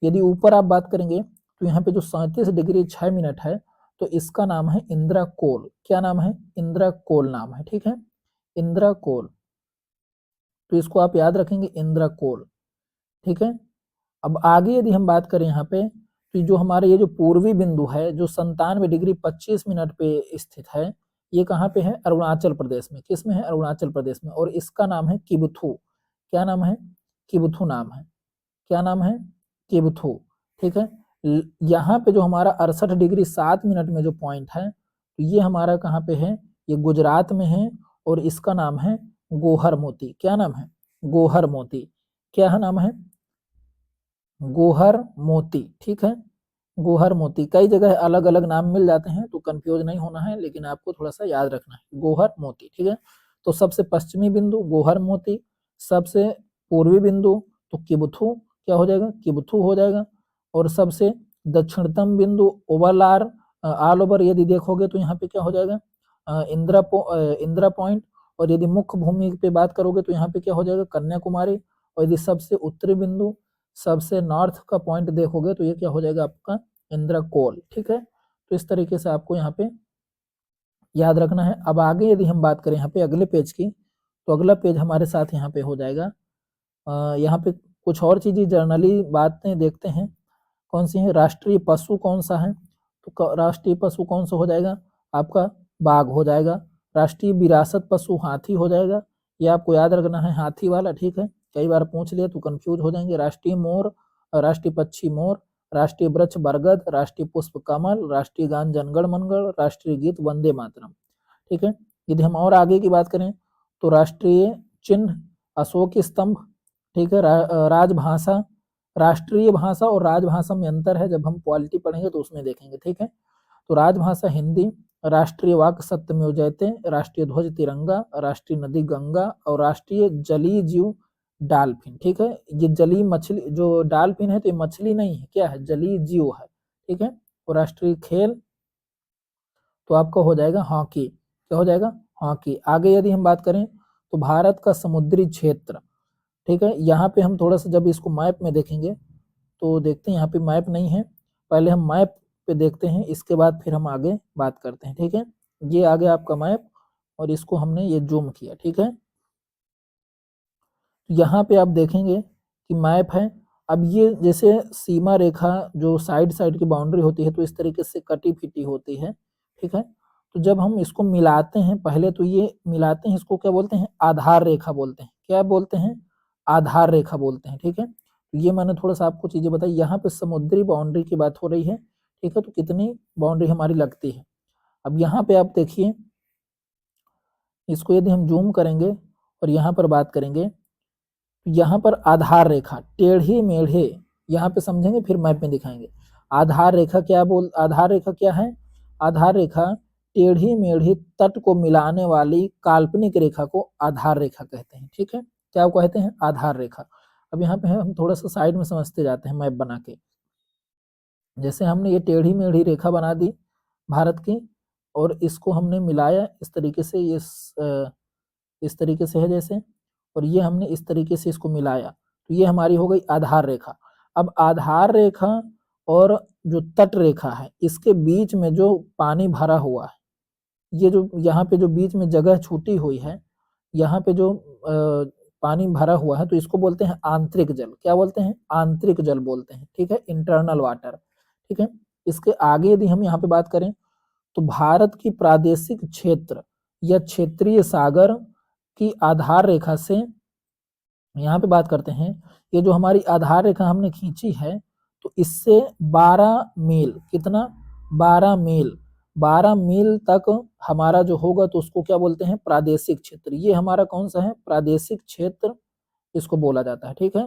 यदि ऊपर आप बात करेंगे तो यहाँ पे जो 37 डिग्री 6 मिनट है तो इसका नाम है इंदिरा कोल। क्या नाम है? इंदिरा कोल नाम है, ठीक है, इंदिरा कोल। तो इसको आप याद रखेंगे, इंदिरा कोल, ठीक है। अब आगे यदि हम बात करें यहाँ पे, तो जो हमारे ये जो पूर्वी बिंदु है जो 97 डिग्री 25 मिनट पे स्थित है, ये कहाँ पे है? अरुणाचल प्रदेश में। किस में है? अरुणाचल प्रदेश में। और इसका नाम है किबुथु। क्या नाम है? किबुथु नाम है। क्या नाम है? किबुथु, ठीक है। यहाँ पे जो हमारा 68 डिग्री 7 मिनट में जो पॉइंट है, तो ये हमारा कहाँ पे है? ये गुजरात में है और इसका नाम है गोहर मोती। क्या नाम है? गोहर मोती। क्या है नाम है? गोहर मोती, ठीक है, गोहर मोती। कई जगह अलग अलग नाम मिल जाते हैं तो कंफ्यूज नहीं होना है, लेकिन आपको थोड़ा सा याद रखना है, गोहर मोती, ठीक है। तो सबसे पश्चिमी बिंदु गोहर मोती, सबसे पूर्वी बिंदु तो किबुथु, क्या हो जाएगा? किबुथु हो जाएगा। और सबसे दक्षिणतम बिंदु ओवरऑल ऑल ओवर यदि देखोगे तो यहाँ पे क्या हो जाएगा? इंदिरा पॉइंट। और यदि मुख्य भूमि पे बात करोगे तो यहाँ पे क्या हो जाएगा? कन्याकुमारी। और यदि सबसे उत्तरी बिंदु, सबसे नॉर्थ का पॉइंट देखोगे तो ये क्या हो जाएगा आपका? इंदिरा कोल, ठीक है। तो इस तरीके से आपको यहाँ पे याद रखना है। अब आगे यदि हम बात करें यहाँ पे अगले पेज की, तो अगला पेज हमारे साथ यहाँ पे हो जाएगा। यहाँ पे कुछ और चीजें जर्नली बातें देखते हैं, कौन सी है? राष्ट्रीय पशु कौन सा है? तो राष्ट्रीय पशु कौन सा हो जाएगा आपका? बाघ हो जाएगा। राष्ट्रीय विरासत पशु हाथी हो जाएगा, ये आपको याद रखना है, हाथी वाला, ठीक है। कई बार पूछ लिया तो कंफ्यूज हो जाएंगे। राष्ट्रीय मोर, राष्ट्रीय पक्षी मोर, राष्ट्रीय वृक्ष बरगद, राष्ट्रीय पुष्प कमल, राष्ट्रीय गान जनगण मनगढ़, राष्ट्रीय गीत वंदे मातरम, ठीक है। यदि हम और आगे की बात करें तो राष्ट्रीय चिन्ह अशोक स्तंभ, ठीक है। राजभाषा, राष्ट्रीय भाषा और राजभाषा में अंतर है, जब हम पॉलिटी पढ़ेंगे तो उसमें देखेंगे, ठीक है। तो राजभाषा हिंदी, राष्ट्रीय वाक् सत्यमेव जयते, राष्ट्रीय ध्वज तिरंगा, राष्ट्रीय नदी गंगा और राष्ट्रीय जलीय जीव डाल्फिन, ठीक है। ये जलीय मछली जो डाल्फिन है तो ये मछली नहीं है, क्या है? जलीय जीव है, ठीक है। और राष्ट्रीय खेल तो आपका हो जाएगा हॉकी। क्या हो जाएगा? हॉकी। आगे यदि हम बात करें तो भारत का समुद्री क्षेत्र, ठीक है। यहाँ पे हम थोड़ा सा जब इसको मैप में देखेंगे तो देखते हैं, यहाँ पे मैप नहीं है, पहले हम मैप पे देखते हैं, इसके बाद फिर हम आगे बात करते हैं, ठीक है। ये आ गया आपका मैप और इसको हमने ये जूम किया, ठीक है। यहाँ पे आप देखेंगे कि मैप है। अब ये जैसे सीमा रेखा जो साइड साइड की बाउंड्री होती है तो इस तरीके से कटी फिटी होती है, ठीक है। तो जब हम इसको मिलाते हैं, पहले तो ये मिलाते हैं, इसको क्या बोलते हैं? आधार रेखा बोलते हैं। क्या बोलते हैं? आधार रेखा बोलते हैं, ठीक है। तो ये मैंने थोड़ा सा आपको चीजें बताई। यहाँ पे समुद्री बाउंड्री की बात हो रही है, ठीक है। तो कितनी बाउंड्री हमारी लगती है? अब यहाँ पे आप देखिए, इसको यदि हम जूम करेंगे और यहाँ पर बात करेंगे, यहाँ पर आधार रेखा टेढ़ी मेढ़े, यहाँ पे समझेंगे फिर मैप में दिखाएंगे। आधार रेखा आधार रेखा क्या है? आधार रेखा टेढ़ी मेढ़ी तट को मिलाने वाली काल्पनिक रेखा को आधार रेखा कहते हैं, ठीक है। क्या कहते हैं? आधार रेखा। अब यहाँ पे हम थोड़ा सा साइड में समझते जाते हैं मैप बना के। जैसे हमने ये टेढ़ी मेढ़ी रेखा बना दी भारत की और इसको हमने मिलाया इस तरीके से, इस तरीके से है जैसे, और ये हमने इस तरीके से इसको मिलाया, तो ये हमारी हो गई आधार रेखा। अब आधार रेखा और जो तट रेखा है इसके बीच में जो पानी भरा हुआ है, ये जो यहाँ पे जो बीच में जगह छूटी हुई है, यहाँ पे जो पानी भरा हुआ है तो इसको बोलते हैं आंतरिक जल। क्या बोलते हैं? आंतरिक जल बोलते हैं, ठीक है, इंटरनल वाटर, ठीक है। इसके आगे यदि हम यहाँ पे बात करें तो भारत की प्रादेशिक क्षेत्र या क्षेत्रीय सागर की आधार रेखा से यहाँ पे बात करते हैं, ये जो हमारी आधार रेखा हमने खींची है तो इससे 12 मील, कितना? 12 मील, 12 मील तक हमारा जो होगा तो उसको क्या बोलते हैं? प्रादेशिक क्षेत्र। ये हमारा कौन सा है? प्रादेशिक क्षेत्र इसको बोला जाता है, ठीक है।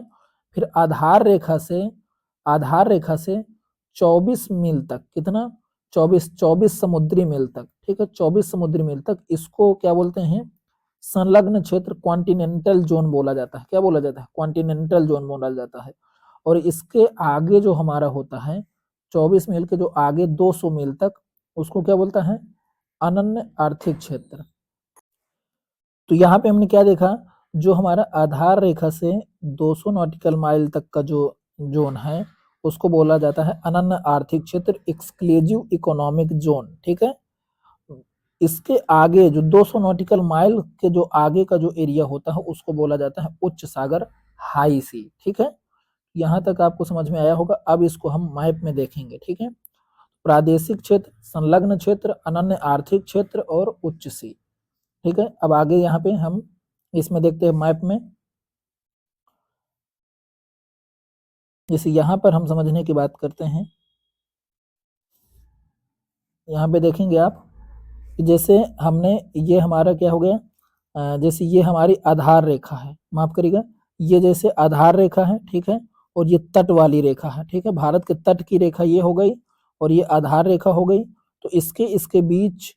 फिर आधार रेखा से 24 मील तक, कितना? 24 समुद्री मील तक, ठीक है, 24 समुद्री मील तक इसको क्या बोलते हैं? संलग्न क्षेत्र, कॉन्टिनेंटल जोन बोला जाता है। क्या बोला जाता है? कॉन्टिनेंटल जोन बोला जाता है। और इसके आगे जो हमारा होता है 24 मील के जो आगे 200 मील तक, उसको क्या बोलता है? अनन्य आर्थिक क्षेत्र। तो यहाँ पे हमने क्या देखा, जो हमारा आधार रेखा से 200 नॉटिकल माइल तक का जो जोन है उसको बोला जाता है अनन्य आर्थिक क्षेत्र, एक्सक्लूसिव इकोनॉमिक जोन, ठीक है। इसके आगे जो 200 नॉटिकल माइल के जो आगे का जो एरिया होता है उसको बोला जाता है उच्च सागर, हाई सी, ठीक है। यहाँ तक आपको समझ में आया होगा। अब इसको हम मैप में देखेंगे, ठीक है। प्रादेशिक क्षेत्र, संलग्न क्षेत्र, अनन्य आर्थिक क्षेत्र और उच्च सी, ठीक है। अब आगे यहाँ पे हम इसमें देखते हैं मैप में, जैसे यहाँ पर हम समझने की बात करते हैं, यहाँ पे देखेंगे आप कि जैसे हमने ये हमारा क्या हो गया, जैसे ये हमारी आधार रेखा है, माफ करिएगा, ये जैसे आधार रेखा है, ठीक है, और ये तट वाली रेखा है, ठीक है, भारत के तट की रेखा ये हो गई और ये आधार रेखा हो गई। तो इसके बीच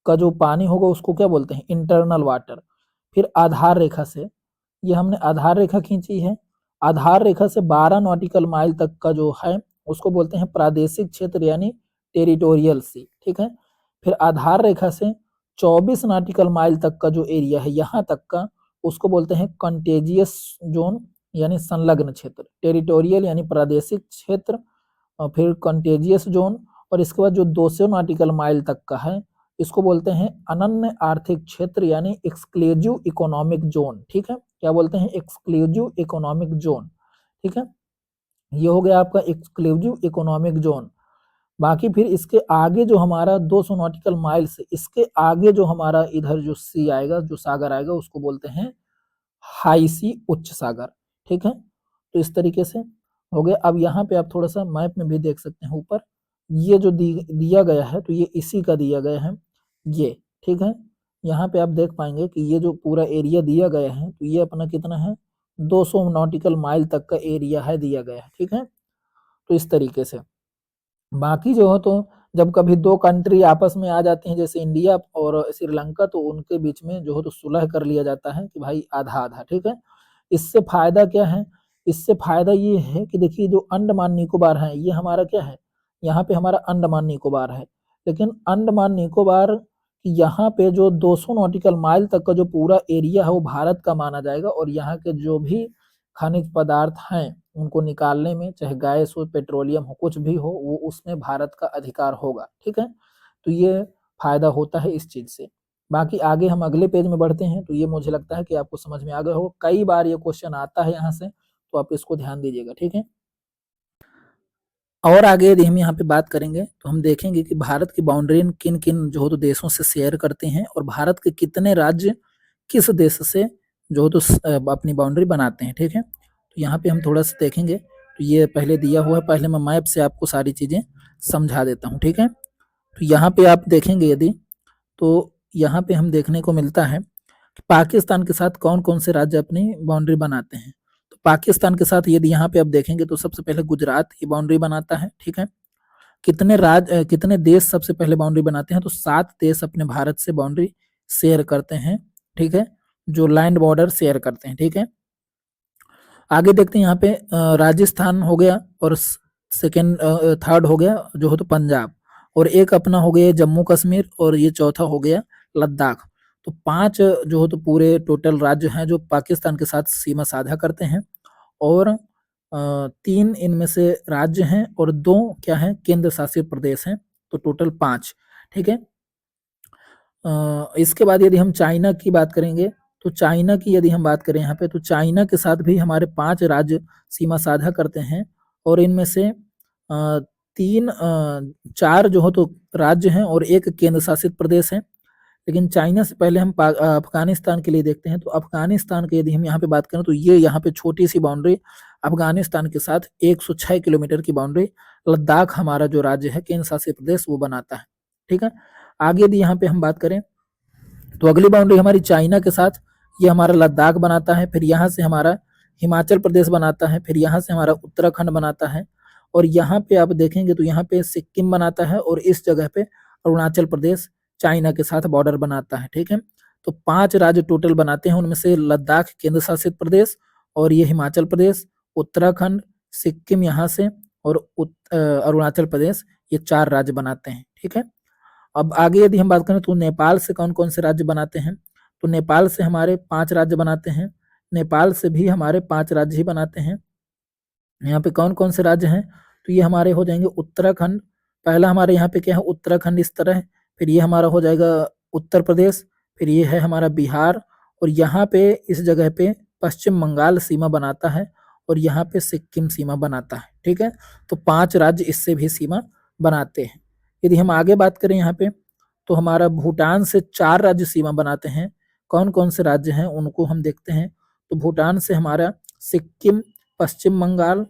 का जो पानी होगा उसको क्या बोलते हैं? Internal water. फिर आधार रेखा से, ये हमने आधार रेखा खींची है, आधार रेखा से 12 नॉटिकल माइल तक का जो है उसको बोलते हैं प्रादेशिक क्षेत्र यानी टेरिटोरियल सी, ठीक है। फिर आधार रेखा से 24 नॉटिकल माइल तक का जो एरिया है यहाँ तक का, उसको बोलते हैं कंटेजियस जोन यानी संलग्न क्षेत्र। टेरिटोरियल यानी प्रादेशिक क्षेत्र, और फिर कंटेजियस जोन, और इसके बाद जो 200 नॉटिकल माइल तक का है इसको बोलते हैं अनन्य आर्थिक क्षेत्र यानी एक्सक्लूसिव इकोनॉमिक जोन, ठीक है। क्या बोलते हैं? एक्सक्लूसिव इकोनॉमिक जोन, ठीक है। ये हो गया आपका एक्सक्लूसिव इकोनॉमिक जोन। बाकी फिर इसके आगे जो हमारा 200 नॉटिकल माइल से इसके आगे जो हमारा इधर जो सी आएगा, जो सागर आएगा, उसको बोलते हैं हाई सी, उच्च सागर, ठीक है। तो इस तरीके से हो गया। अब यहाँ पे आप थोड़ा सा मैप में भी देख सकते हैं, ऊपर ये जो दिया गया है तो ये इसी का दिया गया है, ये, ठीक है। यहाँ पे आप देख पाएंगे कि ये जो पूरा एरिया दिया गया है तो ये अपना कितना है? 200 नॉटिकल माइल तक का एरिया है दिया गया है, ठीक है। तो इस तरीके से बाकी जो हो तो जब कभी दो कंट्री आपस में आ जाती हैं जैसे इंडिया और श्रीलंका, तो उनके बीच में जो हो तो सुलह कर लिया जाता है कि भाई आधा आधा, ठीक है। इससे फायदा क्या है? इससे फायदा ये है कि देखिए जो अंडमान निकोबार है ये हमारा क्या है, यहाँ पे हमारा अंडमान निकोबार है, लेकिन अंडमान निकोबार यहाँ पे जो 200 नॉटिकल माइल तक का जो पूरा एरिया है वो भारत का माना जाएगा, और यहाँ के जो भी खनिज पदार्थ हैं उनको निकालने में, चाहे गैस हो, पेट्रोलियम हो, कुछ भी हो, वो उसमें भारत का अधिकार होगा, ठीक है। तो ये फायदा होता है इस चीज से। बाकी आगे हम अगले पेज में बढ़ते हैं, तो ये मुझे लगता है कि आपको समझ में आ गया हो, कई बार ये क्वेश्चन आता है यहाँ से, तो आप इसको ध्यान दीजिएगा, ठीक है। और आगे यदि हम यहाँ पे बात करेंगे तो हम देखेंगे कि भारत की बाउंड्री किन किन जो हो तो देशों से शेयर करते हैं, और भारत के कितने राज्य किस देश से जो हो तो अपनी बाउंड्री बनाते हैं, ठीक है। तो यहाँ पे हम थोड़ा सा देखेंगे, तो ये पहले दिया हुआ है, पहले मैं मैप से आपको सारी चीजें समझा देता हूँ, ठीक है। तो यहाँ पे आप देखेंगे यदि, तो यहाँ पे हम देखने को मिलता है कि पाकिस्तान के साथ कौन कौन से राज्य अपनी बाउंड्री बनाते हैं। तो पाकिस्तान के साथ यदि यहाँ पे आप देखेंगे तो सबसे पहले गुजरात ये बाउंड्री बनाता है, ठीक है। कितने देश सबसे पहले बाउंड्री बनाते हैं? तो 7 देश अपने भारत से बाउंड्री शेयर करते हैं, ठीक है, जो लैंड बॉर्डर शेयर करते हैं, ठीक है। आगे देखते हैं यहाँ पे राजस्थान हो गया, और सेकेंड थर्ड हो गया जो हो तो पंजाब, और एक अपना हो गया जम्मू कश्मीर, और ये चौथा हो गया लद्दाख। तो 5 जो हो तो पूरे टोटल राज्य हैं जो पाकिस्तान के साथ सीमा साझा करते हैं, और 3 इनमें से राज्य हैं और 2 क्या हैं? केंद्र शासित प्रदेश हैं, तो टोटल 5, ठीक है। इसके बाद यदि हम चाइना की बात करेंगे तो चाइना की यदि हम बात करें यहाँ पे, तो चाइना के साथ भी हमारे 5 राज्य सीमा साझा करते हैं, और इनमें से 4 जो हो तो राज्य हैं और 1 केंद्र शासित प्रदेश है। लेकिन चाइना से पहले हम अफगानिस्तान के लिए देखते हैं। तो अफगानिस्तान की यदि हम यहाँ पे बात करें, तो ये यहाँ पे छोटी सी बाउंड्री अफगानिस्तान के साथ 106 किलोमीटर की बाउंड्री लद्दाख हमारा जो राज्य है केंद्र शासित प्रदेश वो बनाता है। ठीक है, आगे यदि यहाँ पे हम बात करें, तो अगली बाउंड्री हमारी चाइना के साथ ये हमारा लद्दाख बनाता है, फिर यहाँ से हमारा हिमाचल प्रदेश बनाता है, फिर यहाँ से हमारा उत्तराखंड बनाता है, और यहाँ पे आप देखेंगे तो यहाँ पे सिक्किम बनाता है, और इस जगह पे अरुणाचल प्रदेश चाइना के साथ बॉर्डर बनाता है। ठीक है, तो 5 राज्य टोटल बनाते हैं, उनमें से लद्दाख केंद्र शासित प्रदेश, और ये हिमाचल प्रदेश, उत्तराखंड, सिक्किम यहाँ से, और अरुणाचल प्रदेश, ये 4 राज्य बनाते हैं। ठीक है, अब आगे यदि हम बात करें तो नेपाल से कौन कौन से राज्य बनाते हैं, तो नेपाल से हमारे 5 राज्य बनाते हैं, नेपाल से भी हमारे 5 राज्य ही बनाते हैं। यहाँ पे कौन कौन से राज्य हैं, तो ये हमारे हो जाएंगे उत्तराखंड, पहला हमारे यहाँ पे क्या है उत्तराखंड इस तरह है, फिर ये हमारा हो जाएगा उत्तर प्रदेश, फिर ये है हमारा बिहार, और यहाँ पे इस जगह पे पश्चिम बंगाल सीमा बनाता है, और यहाँ पे सिक्किम सीमा बनाता है। ठीक है, तो 5 राज्य इससे भी सीमा बनाते हैं। यदि हम आगे बात करें यहाँ पे, तो हमारा भूटान से 4 राज्य सीमा बनाते हैं। कौन कौन से राज्य हैं उनको हम देखते हैं, तो भूटान से हमारा सिक्किम, पश्चिम बंगाल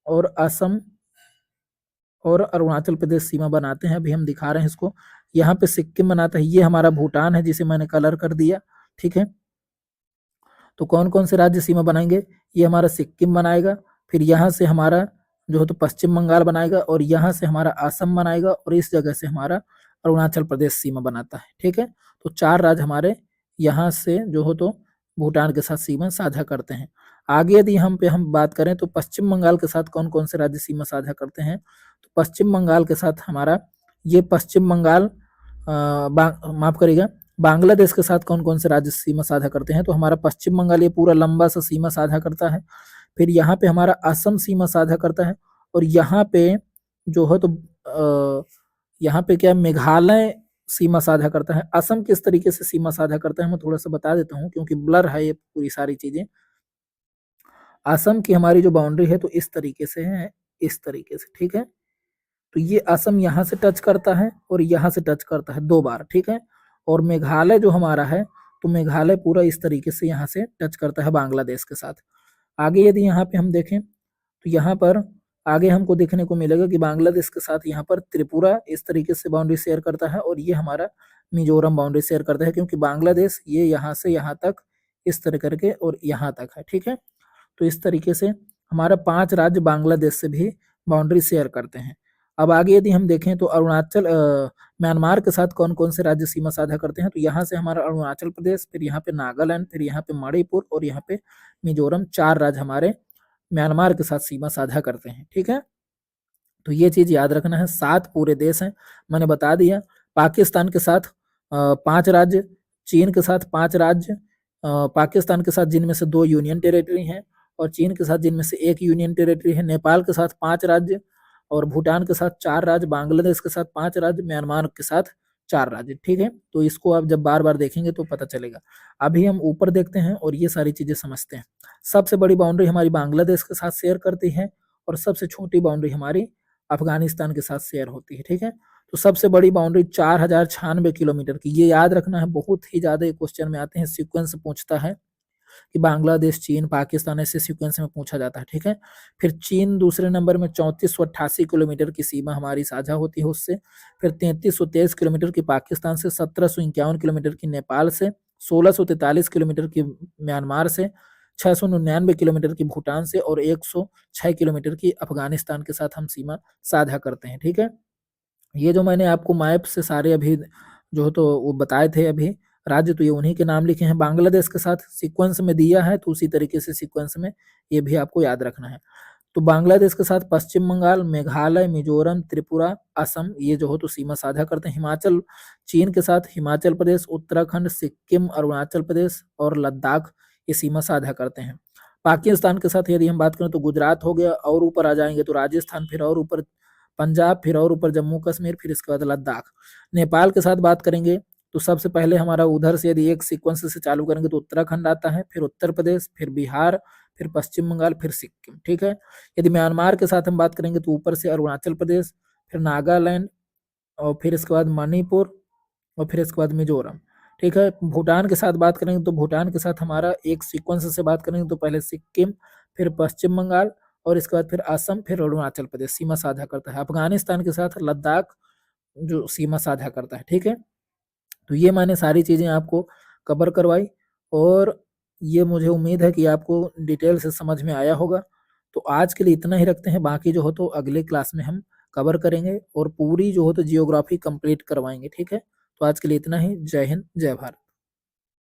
और असम और अरुणाचल प्रदेश सीमा बनाते हैं। अभी हम दिखा रहे हैं इसको, यहाँ पे सिक्किम बनाता है, ये हमारा भूटान है जिसे मैंने कलर कर दिया। ठीक है, तो कौन कौन से राज्य सीमा बनाएंगे, ये हमारा सिक्किम बनाएगा, फिर यहाँ से हमारा जो है तो पश्चिम बंगाल बनाएगा, और यहाँ से हमारा असम बनाएगा, और इस जगह से हमारा अरुणाचल प्रदेश सीमा बनाता है। ठीक है, तो 4 राज्य हमारे यहाँ से जो हो तो भूटान के साथ सीमा साझा करते हैं। आगे यदि हम बात करें तो पश्चिम बंगाल के साथ कौन कौन से राज्य सीमा साझा करते हैं, तो पश्चिम बंगाल के साथ हमारा ये पश्चिम बंगाल माफ करिएगा, बांग्लादेश के साथ कौन कौन से राज्य सीमा साझा करते हैं, तो हमारा पश्चिम बंगाल ये पूरा लंबा सा सीमा साझा करता है, फिर यहाँ पे हमारा असम सीमा साझा करता है, और यहाँ पे जो है तो यहाँ पे क्या मेघालय सीमा साझा करता है। असम किस तरीके से सीमा साझा करता है मैं थोड़ा सा बता देता हूँ, क्योंकि ब्लर है ये पूरी सारी चीजें। असम की हमारी जो बाउंड्री है तो इस तरीके से है, इस तरीके से। ठीक है, तो ये असम यहाँ से टच करता है और यहाँ से टच करता है 2 बार। ठीक है, और मेघालय जो हमारा है, तो मेघालय पूरा इस तरीके से यहाँ से टच करता है बांग्लादेश के साथ। आगे यदि यहाँ पे हम देखें, तो यहाँ पर आगे हमको देखने को मिलेगा कि बांग्लादेश के साथ यहाँ पर त्रिपुरा इस तरीके से बाउंड्री शेयर करता है, और ये हमारा मिजोरम बाउंड्री शेयर करता है, क्योंकि बांग्लादेश ये यहाँ से यहाँ तक इस तरह करके और यहाँ तक है। ठीक है, तो इस तरीके से हमारा 5 राज्य बांग्लादेश से भी बाउंड्री शेयर करते हैं। अब आगे यदि हम देखें तो अरुणाचल म्यांमार के साथ कौन कौन से राज्य सीमा साझा करते हैं, तो यहाँ से हमारा अरुणाचल प्रदेश, फिर यहाँ पे नागालैंड, फिर यहाँ पे मणिपुर और यहाँ पे मिजोरम, 4 राज्य हमारे म्यांमार के साथ सीमा साझा करते हैं। ठीक है, तो ये चीज याद रखना है। 7 पूरे देश हैं, मैंने बता दिया। पाकिस्तान के साथ 5 राज्य, चीन के साथ 5 राज्य, पाकिस्तान के साथ जिनमें से 2 यूनियन टेरिटरी हैं, और चीन के साथ जिनमें से 1 यूनियन टेरिटरी है, नेपाल के साथ 5 राज्य, और भूटान के साथ 4 राज्य, बांग्लादेश के साथ 5 राज्य, म्यांमार के साथ 4 राज्य। ठीक है, तो इसको आप जब बार बार देखेंगे तो पता चलेगा। अभी हम ऊपर देखते हैं और ये सारी चीजें समझते हैं। सबसे बड़ी बाउंड्री हमारी बांग्लादेश के साथ शेयर करती है, और सबसे छोटी बाउंड्री हमारी अफगानिस्तान के साथ शेयर होती है। ठीक है, तो सबसे बड़ी बाउंड्री 4096 किलोमीटर की, ये याद रखना है, बहुत ही ज्यादा क्वेश्चन में आते हैं, सीक्वेंस पूछता है कि बांग्लादेश, चीन, पाकिस्तान, ऐसे सीक्वेंस में पूछा जाता है। ठीक है, फिर चीन दूसरे नंबर में 3488 किलोमीटर की सीमा हमारी साझा होती है उससे, फिर 3323 किलोमीटर की पाकिस्तान से, 1751 किलोमीटर की नेपाल से, 1643 किलोमीटर की म्यांमार से, 699 किलोमीटर की भूटान से, और 106 किलोमीटर की अफगानिस्तान के साथ हम सीमा साझा करते हैं। ठीक है, ये जो मैंने आपको मैप से सारे अभी जो तो वो बताए थे अभी राज्य, तो ये उन्हीं के नाम लिखे हैं। बांग्लादेश के साथ सीक्वेंस में दिया है, तो उसी तरीके से सीक्वेंस में ये भी आपको याद रखना है। तो बांग्लादेश के साथ पश्चिम बंगाल, मेघालय, मिजोरम, त्रिपुरा, असम, ये जो हो तो सीमा साझा करते हैं। हिमाचल, चीन के साथ हिमाचल प्रदेश, उत्तराखंड, सिक्किम, अरुणाचल प्रदेश और लद्दाख ये सीमा साझा करते हैं। पाकिस्तान के साथ यदि हम बात करें तो गुजरात हो गया, और ऊपर आ जाएंगे तो राजस्थान, फिर और ऊपर पंजाब, फिर और ऊपर जम्मू कश्मीर, फिर इसके बाद लद्दाख। नेपाल के साथ बात करेंगे तो सबसे पहले हमारा उधर से यदि एक सीक्वेंस से चालू करेंगे तो उत्तराखंड आता है, फिर उत्तर प्रदेश, फिर बिहार, फिर पश्चिम बंगाल, फिर सिक्किम। ठीक है। यदि म्यांमार के साथ हम बात करेंगे तो ऊपर से अरुणाचल प्रदेश, फिर नागालैंड, और फिर इसके बाद मणिपुर, और फिर इसके बाद मिजोरम। ठीक है। भूटान के साथ बात करेंगे तो भूटान के साथ हमारा एक सीक्वेंस से बात करेंगे तो पहले सिक्किम, फिर पश्चिम बंगाल, और इसके बाद फिर असम, फिर अरुणाचल प्रदेश सीमा साझा करता है। अफगानिस्तान के साथ लद्दाख जो सीमा साझा करता है। ठीक है। तो ये मैंने सारी चीज़ें आपको कवर करवाई, और ये मुझे उम्मीद है कि आपको डिटेल से समझ में आया होगा। तो आज के लिए इतना ही रखते हैं, बाकी जो हो तो अगले क्लास में हम कवर करेंगे और पूरी जो हो तो जियोग्राफी कंप्लीट करवाएंगे। ठीक है। तो आज के लिए इतना ही। जय हिंद, जय भारत।